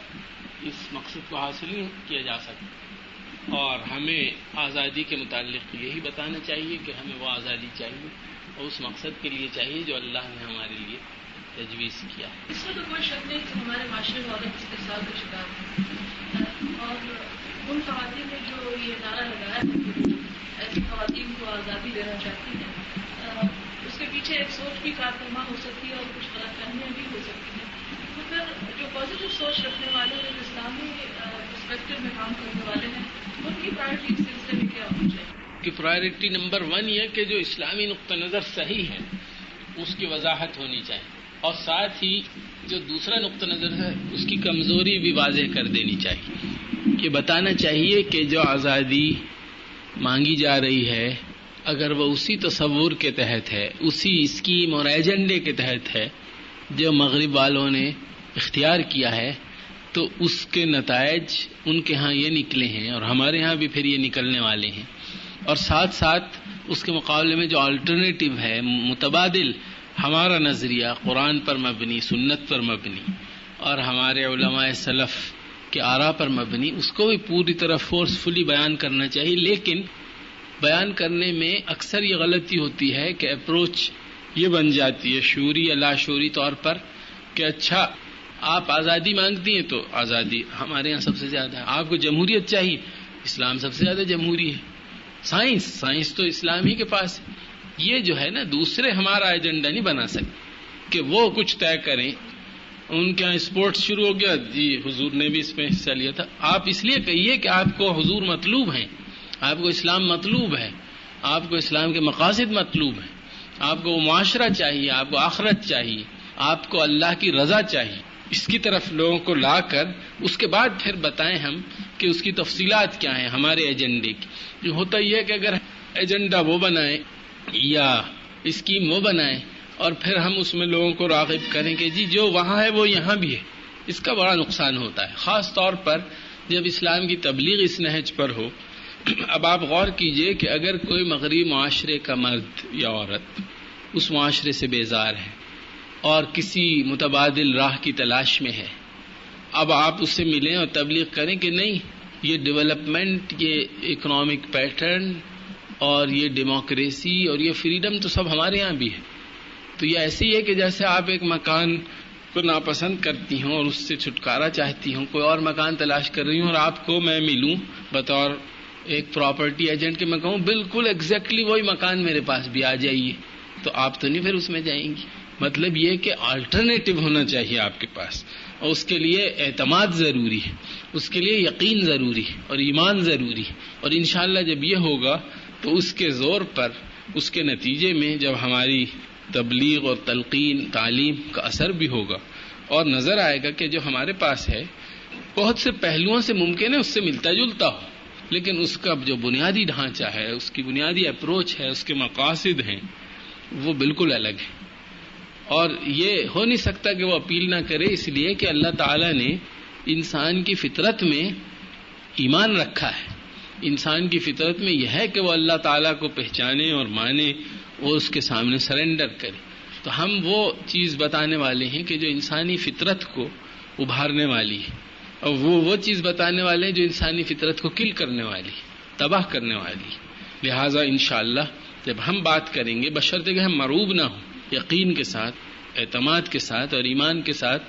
اس مقصد کو حاصل نہیں کیا جا سکتا. اور ہمیں آزادی کے متعلق یہی بتانا چاہیے کہ ہمیں وہ آزادی چاہیے اور اس مقصد کے لیے چاہیے جو اللہ نے ہمارے لیے تجویز کیا ہے. اس میں تو کوئی شک نہیں کہ ہمارے معاشرے میں عورت استحصال کا شکار ہے، اور ان خواتین نے جو یہ نعرہ لگایا ہے کہ ایسی خواتین کو آزادی دینا چاہتی ہیں، اس کے پیچھے ایک سوچ بھی کار فرما ہو سکتی ہے اور کچھ غلط فہمیاں بھی ہو سکتی ہیں. تو پھر جو پازیٹیو سوچ رکھنے والے ہیں، اسلامی پرسپیکٹو میں کام کرنے والے ہیں، ان کی پرائرٹی اس سلسلے میں کیا ہونی چاہیے؟ کہ پرائرٹی نمبر 1 یہ کہ جو اسلامی نقطہ نظر صحیح ہے اس کی وضاحت ہونی چاہیے، اور ساتھ ہی جو دوسرا نقطہ نظر ہے اس کی کمزوری بھی واضح کر دینی چاہیے. کہ بتانا چاہیے کہ جو آزادی مانگی جا رہی ہے اگر وہ اسی تصور کے تحت ہے، اسی اسکیم اور ایجنڈے کے تحت ہے جو مغرب والوں نے اختیار کیا ہے، تو اس کے نتائج ان کے ہاں یہ نکلے ہیں اور ہمارے ہاں بھی پھر یہ نکلنے والے ہیں. اور ساتھ ساتھ اس کے مقابلے میں جو آلٹرنیٹو ہے، متبادل ہمارا نظریہ قرآن پر مبنی، سنت پر مبنی اور ہمارے علماء سلف کے آراء پر مبنی، اس کو بھی پوری طرح فورسفلی بیان کرنا چاہیے. لیکن بیان کرنے میں اکثر یہ غلطی ہوتی ہے کہ اپروچ یہ بن جاتی ہے شعوری یا لاشعوری طور پر کہ اچھا آپ آزادی مانگتی ہیں تو آزادی ہمارے یہاں سب سے زیادہ ہے، آپ کو جمہوریت چاہیے، اسلام سب سے زیادہ جمہوری ہے، سائنس تو اسلام ہی کے پاس ہے. یہ جو ہے نا دوسرے ہمارا ایجنڈا نہیں بنا سکتے کہ وہ کچھ طے کریں. ان کے یہاں اسپورٹس شروع ہو گیا، جی حضور نے بھی اس میں حصہ لیا تھا. آپ اس لیے کہیے کہ آپ کو حضور مطلوب ہیں، آپ کو اسلام مطلوب ہے، آپ کو اسلام کے مقاصد مطلوب ہیں، آپ کو وہ معاشرہ چاہیے، آپ کو آخرت چاہیے، آپ کو اللہ کی رضا چاہیے. اس کی طرف لوگوں کو لا کر اس کے بعد پھر بتائیں ہم کہ اس کی تفصیلات کیا ہیں ہمارے ایجنڈے کی. ہوتا یہ ہے کہ اگر ایجنڈا وہ بنائیں یا اسکیم وہ بنائیں اور پھر ہم اس میں لوگوں کو راغب کریں کہ جی جو وہاں ہے وہ یہاں بھی ہے، اس کا بڑا نقصان ہوتا ہے، خاص طور پر جب اسلام کی تبلیغ اس نہج پر ہو. اب آپ غور کیجئے کہ اگر کوئی مغربی معاشرے کا مرد یا عورت اس معاشرے سے بیزار ہے اور کسی متبادل راہ کی تلاش میں ہے، اب آپ اس سے ملیں اور تبلیغ کریں کہ نہیں یہ ڈیولپمنٹ، یہ اکنامک پیٹرن اور یہ ڈیموکریسی اور یہ فریڈم تو سب ہمارے یہاں بھی ہے. تو یہ ایسے ہی ہے کہ جیسے آپ ایک مکان کو ناپسند کرتی ہوں اور اس سے چھٹکارا چاہتی ہوں، کوئی اور مکان تلاش کر رہی ہوں اور آپ کو میں ملوں بطور ایک پراپرٹی ایجنٹ کے، میں کہوں بالکل ایگزیکٹلی وہی مکان میرے پاس بھی آ جائیے، تو آپ تو نہیں پھر اس میں جائیں گی. مطلب یہ کہ آلٹرنیٹو ہونا چاہیے آپ کے پاس، اور اس کے لیے اعتماد ضروری ہے، اس کے لیے یقین ضروری ہے اور ایمان ضروری ہے. اور انشاءاللہ جب یہ ہوگا تو اس کے زور پر، اس کے نتیجے میں جب ہماری تبلیغ اور تلقین تعلیم کا اثر بھی ہوگا اور نظر آئے گا کہ جو ہمارے پاس ہے بہت سے پہلوؤں سے ممکن ہے اس سے ملتا جلتا ہو، لیکن اس کا جو بنیادی ڈھانچہ ہے، اس کی بنیادی اپروچ ہے، اس کے مقاصد ہیں، وہ بالکل الگ ہے. اور یہ ہو نہیں سکتا کہ وہ اپیل نہ کرے، اس لیے کہ اللہ تعالیٰ نے انسان کی فطرت میں ایمان رکھا ہے. انسان کی فطرت میں یہ ہے کہ وہ اللہ تعالیٰ کو پہچانے اور مانے اور اس کے سامنے سرنڈر کرے. تو ہم وہ چیز بتانے والے ہیں کہ جو انسانی فطرت کو ابھارنے والی ہے، اور وہ چیز بتانے والے ہیں جو انسانی فطرت کو کل کرنے والی، تباہ کرنے والی. لہٰذا انشاءاللہ جب ہم بات کریں گے بشرطے کہ ہم مروب نہ ہوں، یقین کے ساتھ، اعتماد کے ساتھ اور ایمان کے ساتھ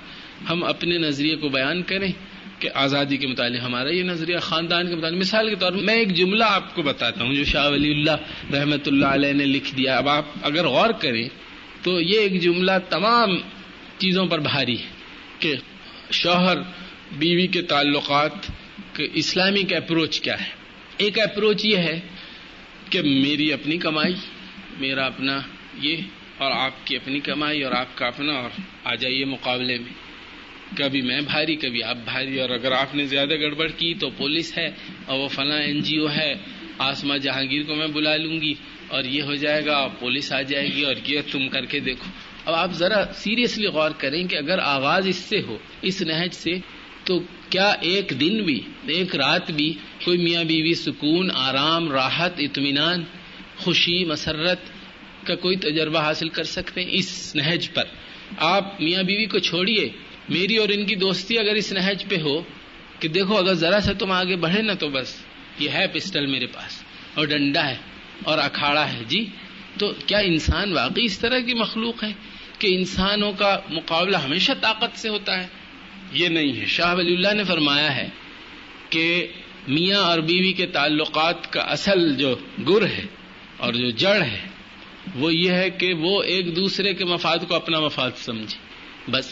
ہم اپنے نظریے کو بیان کریں کہ آزادی کے متعلق ہمارا یہ نظریہ، خاندان کے متعلق. مثال کے طور پر میں ایک جملہ آپ کو بتاتا ہوں جو شاہ ولی اللہ رحمۃ اللہ علیہ نے لکھ دیا. اب آپ اگر غور کریں تو یہ ایک جملہ تمام چیزوں پر بھاری ہے کہ شوہر بیوی کے تعلقات کے اسلامک اپروچ کیا ہے. ایک اپروچ یہ ہے کہ میری اپنی کمائی، میرا اپنا یہ، اور آپ کی اپنی کمائی اور آپ کا اپنا، اور آ جائیے مقابلے میں، کبھی میں بھاری کبھی آپ بھاری، اور اگر آپ نے زیادہ گڑبڑ کی تو پولیس ہے اور وہ فلاں NGO ہے، آسما جہانگیر کو میں بلا لوں گی اور یہ ہو جائے گا، پولیس آ جائے گی اور یہ تم کر کے دیکھو. اب آپ ذرا سیریسلی غور کریں کہ اگر آغاز اس سے ہو، اس نہج سے، تو کیا ایک دن بھی، ایک رات بھی کوئی میاں بیوی سکون، آرام، راحت، اطمینان، خوشی، مسرت کا کوئی تجربہ حاصل کر سکتے ہیں اس نہج پر؟ آپ میاں بیوی کو چھوڑیے، میری اور ان کی دوستی اگر اس نہج پہ ہو کہ دیکھو اگر ذرا سا تم آگے بڑھے نا تو بس یہ ہے پسٹل میرے پاس اور ڈنڈا ہے اور اکھاڑا ہے جی، تو کیا انسان واقعی اس طرح کی مخلوق ہے کہ انسانوں کا مقابلہ ہمیشہ طاقت سے ہوتا ہے؟ یہ نہیں ہے. شاہ ولی اللہ نے فرمایا ہے کہ میاں اور بیوی کے تعلقات کا اصل جو گر ہے اور جو جڑ ہے وہ یہ ہے کہ وہ ایک دوسرے کے مفاد کو اپنا مفاد سمجھے. بس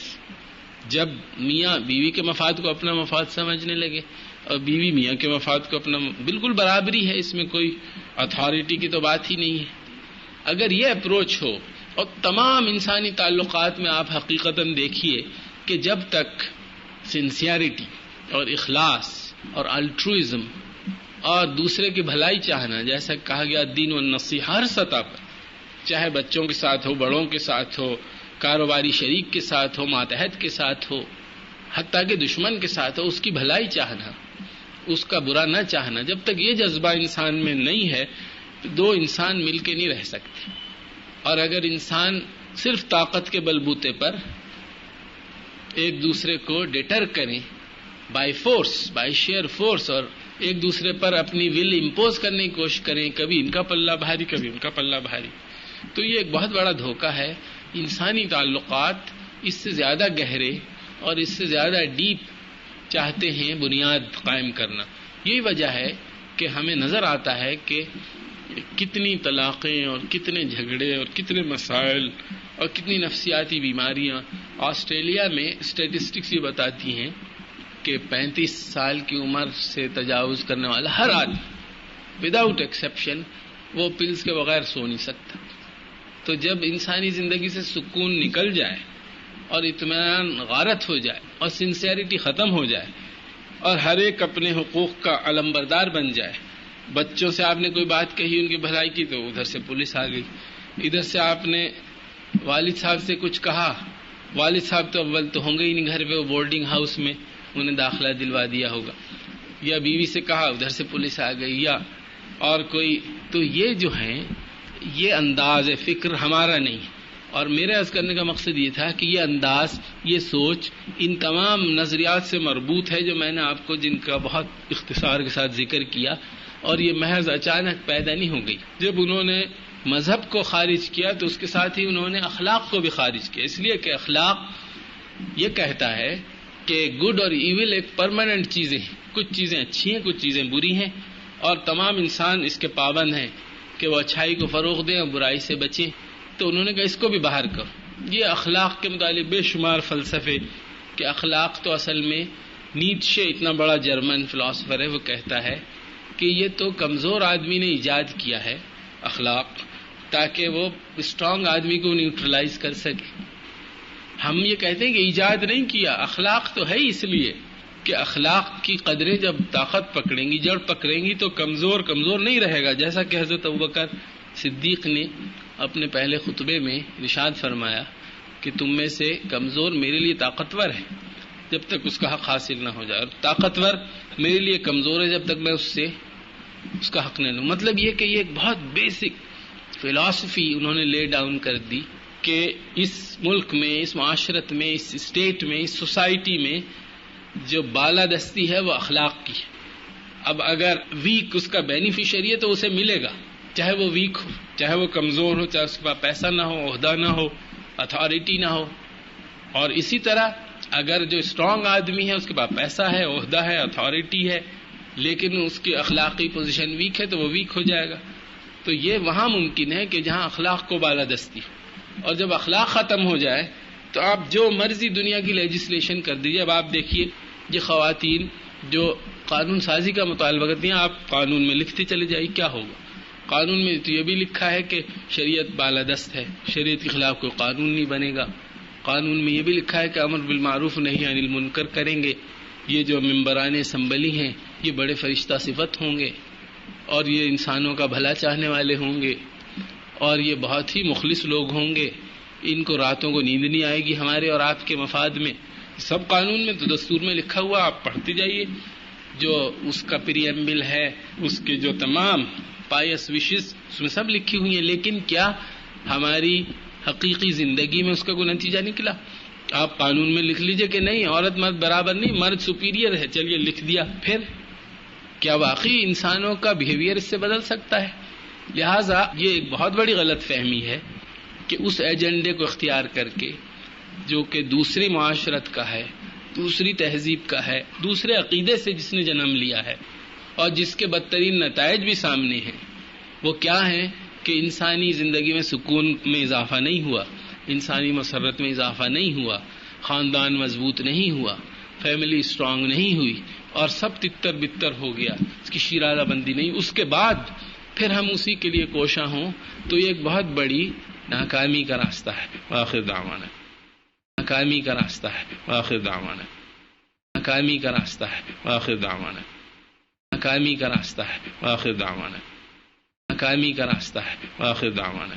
جب میاں بیوی کے مفاد کو اپنا مفاد سمجھنے لگے اور بیوی میاں کے مفاد کو اپنا، بالکل برابری ہے، اس میں کوئی اتھارٹی کی تو بات ہی نہیں ہے. اگر یہ اپروچ ہو، اور تمام انسانی تعلقات میں آپ حقیقتاً دیکھیے کہ جب تک سنسیئرٹی اور اخلاص اور الٹروئزم اور دوسرے کی بھلائی چاہنا، جیسا کہا گیا دین والنصیحہ، ہر سطح پر، چاہے بچوں کے ساتھ ہو، بڑوں کے ساتھ ہو، کاروباری شریک کے ساتھ ہو، ماتحت کے ساتھ ہو، حتیٰ کہ دشمن کے ساتھ ہو، اس کی بھلائی چاہنا، اس کا برا نہ چاہنا، جب تک یہ جذبہ انسان میں نہیں ہے تو دو انسان مل کے نہیں رہ سکتے. اور اگر انسان صرف طاقت کے بلبوتے پر ایک دوسرے کو ڈیٹر کریں by force, by share force, اور ایک دوسرے پر اپنی ول امپوز کرنے کی کوشش کریں، کبھی ان کا پلہ بھاری کبھی ان کا پلہ بھاری، تو یہ ایک بہت بڑا دھوکہ ہے. انسانی تعلقات اس سے زیادہ گہرے اور اس سے زیادہ ڈیپ چاہتے ہیں بنیاد قائم کرنا. یہی وجہ ہے کہ ہمیں نظر آتا ہے کہ کتنی طلاقیں اور کتنے جھگڑے اور کتنے مسائل اور کتنی نفسیاتی بیماریاں. آسٹریلیا میں اسٹیٹسٹکس یہ بتاتی ہیں کہ 35 سال کی عمر سے تجاوز کرنے والا ہر آدمی وداؤٹ ایکسیپشن وہ پلز کے بغیر سو نہیں سکتا. تو جب انسانی زندگی سے سکون نکل جائے اور اطمینان غارت ہو جائے اور سنسیئرٹی ختم ہو جائے اور ہر ایک اپنے حقوق کا علمبردار بن جائے، بچوں سے آپ نے کوئی بات کہی ان کی بھلائی کی تو ادھر سے پولیس آ گئی، ادھر سے آپ نے والد صاحب سے کچھ کہا، والد صاحب تو اول تو ہوں گے ہی نہیں گھر پہ، وہ بورڈنگ ہاؤس میں انہیں داخلہ دلوا دیا ہوگا، یا بیوی سے کہا ادھر سے پولیس آ گئی، یا اور کوئی. تو یہ جو ہیں یہ انداز فکر ہمارا نہیں. اور میرے عرض کرنے کا مقصد یہ تھا کہ یہ انداز، یہ سوچ ان تمام نظریات سے مربوط ہے جو میں نے آپ کو جن کا بہت اختصار کے ساتھ ذکر کیا، اور یہ محض اچانک پیدا نہیں ہو گئی. جب انہوں نے مذہب کو خارج کیا تو اس کے ساتھ ہی انہوں نے اخلاق کو بھی خارج کیا، اس لیے کہ اخلاق یہ کہتا ہے کہ گڈ اور ایول ایک پرماننٹ چیزیں ہیں، کچھ چیزیں اچھی ہیں کچھ چیزیں بری ہیں، اور تمام انسان اس کے پابند ہیں کہ وہ اچھائی کو فروغ دیں اور برائی سے بچیں. تو انہوں نے کہا اس کو بھی باہر کرو. یہ اخلاق کے متعلق بے شمار فلسفے کہ اخلاق تو اصل میں نیٹشے اتنا بڑا جرمن فلاسفر ہے، وہ کہتا ہے کہ یہ تو کمزور آدمی نے ایجاد کیا ہے اخلاق، تاکہ وہ اسٹرانگ آدمی کو نیوٹرلائز کر سکے. ہم یہ کہتے ہیں کہ ایجاد نہیں کیا، اخلاق تو ہے اس لیے کہ اخلاق کی قدریں جب طاقت پکڑیں گی، جڑ پکڑیں گی تو کمزور نہیں رہے گا. جیسا کہ حضرت ابوبکر صدیق نے اپنے پہلے خطبے میں ارشاد فرمایا کہ تم میں سے کمزور میرے لیے طاقتور ہے جب تک اس کا حق حاصل نہ ہو جائے، اور طاقتور میرے لیے کمزور ہے جب تک میں اس کا حق نہ لوں. مطلب یہ کہ یہ ایک بہت بیسک فلاسفی انہوں نے لے ڈاؤن کر دی کہ اس ملک میں، اس معاشرت میں، اس اسٹیٹ میں، اس سوسائٹی میں جو بالادستی ہے وہ اخلاق کی ہے. اب اگر ویک اس کا بینیفیشری ہے تو اسے ملے گا، چاہے وہ ویک ہو، چاہے وہ کمزور ہو، چاہے اس کے پاس پیسہ نہ ہو، عہدہ نہ ہو، اتھارٹی نہ ہو. اور اسی طرح اگر جو اسٹرانگ آدمی ہے، اس کے پاس پیسہ ہے، عہدہ ہے، اتھارٹی ہے، لیکن اس کی اخلاقی پوزیشن ویک ہے تو وہ ویک ہو جائے گا. تو یہ وہاں ممکن ہے کہ جہاں اخلاق کو بالادستی، اور جب اخلاق ختم ہو جائے تو آپ جو مرضی دنیا کی لیجسلیشن کر دیجیے. اب آپ دیکھیے یہ خواتین جو قانون سازی کا مطالبہ کرتی ہیں، آپ قانون میں لکھتے چلے جائیے، کیا ہوگا؟ قانون میں تو یہ بھی لکھا ہے کہ شریعت بالادست ہے، شریعت کے خلاف کوئی قانون نہیں بنے گا. قانون میں یہ بھی لکھا ہے کہ امر بالمعروف نہی عن المنکر کریں گے. یہ جو ممبران اسمبلی ہیں یہ بڑے فرشتہ صفت ہوں گے، اور یہ انسانوں کا بھلا چاہنے والے ہوں گے، اور یہ بہت ہی مخلص لوگ ہوں گے. ان کو راتوں کو نیند نہیں آئے گی ہمارے اور آپ کے مفاد میں. سب قانون میں تو دستور میں لکھا ہوا، آپ پڑھتے جائیے. جو اس کا پریمبل ہے، اس کے جو تمام پائس وشز اس میں سب لکھی ہوئی ہیں. لیکن کیا ہماری حقیقی زندگی میں اس کا کوئی نتیجہ نکلا؟ آپ قانون میں لکھ لیجئے کہ نہیں، عورت مرد برابر نہیں، مرد سپیریئر ہے، چلیے لکھ دیا. پھر کیا واقعی انسانوں کا بیہیویئر اس سے بدل سکتا ہے؟ لہٰذا یہ ایک بہت بڑی غلط فہمی ہے کہ اس ایجنڈے کو اختیار کر کے جو کہ دوسری معاشرت کا ہے، دوسری تہذیب کا ہے، دوسرے عقیدے سے جس نے جنم لیا ہے، اور جس کے بدترین نتائج بھی سامنے ہیں، وہ کیا ہیں کہ انسانی زندگی میں سکون میں اضافہ نہیں ہوا، انسانی مسرت میں اضافہ نہیں ہوا، خاندان مضبوط نہیں ہوا، فیملی اسٹرانگ نہیں ہوئی، اور سب تتر بتر ہو گیا، اس کی شیرازہ بندی نہیں. اس کے بعد پھر ہم اسی کے لیے کوشاں ہوں تو یہ ایک بہت بڑی ناکامی کا راستہ ہے. آخر دعوانا ناکامی کا راستہ ہے. آخر دعوانا ناکامی کا راستہ ہے. آخر دعوانا ناکامی کا راستہ ہے. آخر دعوانا ناکامی کا راستہ ہے. آخر دعوانا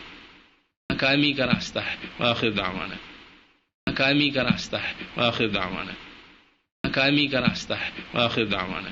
ناکامی کا راستہ ہے. آخر دعوانا ناکامی کا راستہ ہے. آخر دعوانا ناکامی کا راستہ ہے. آخر دعوانا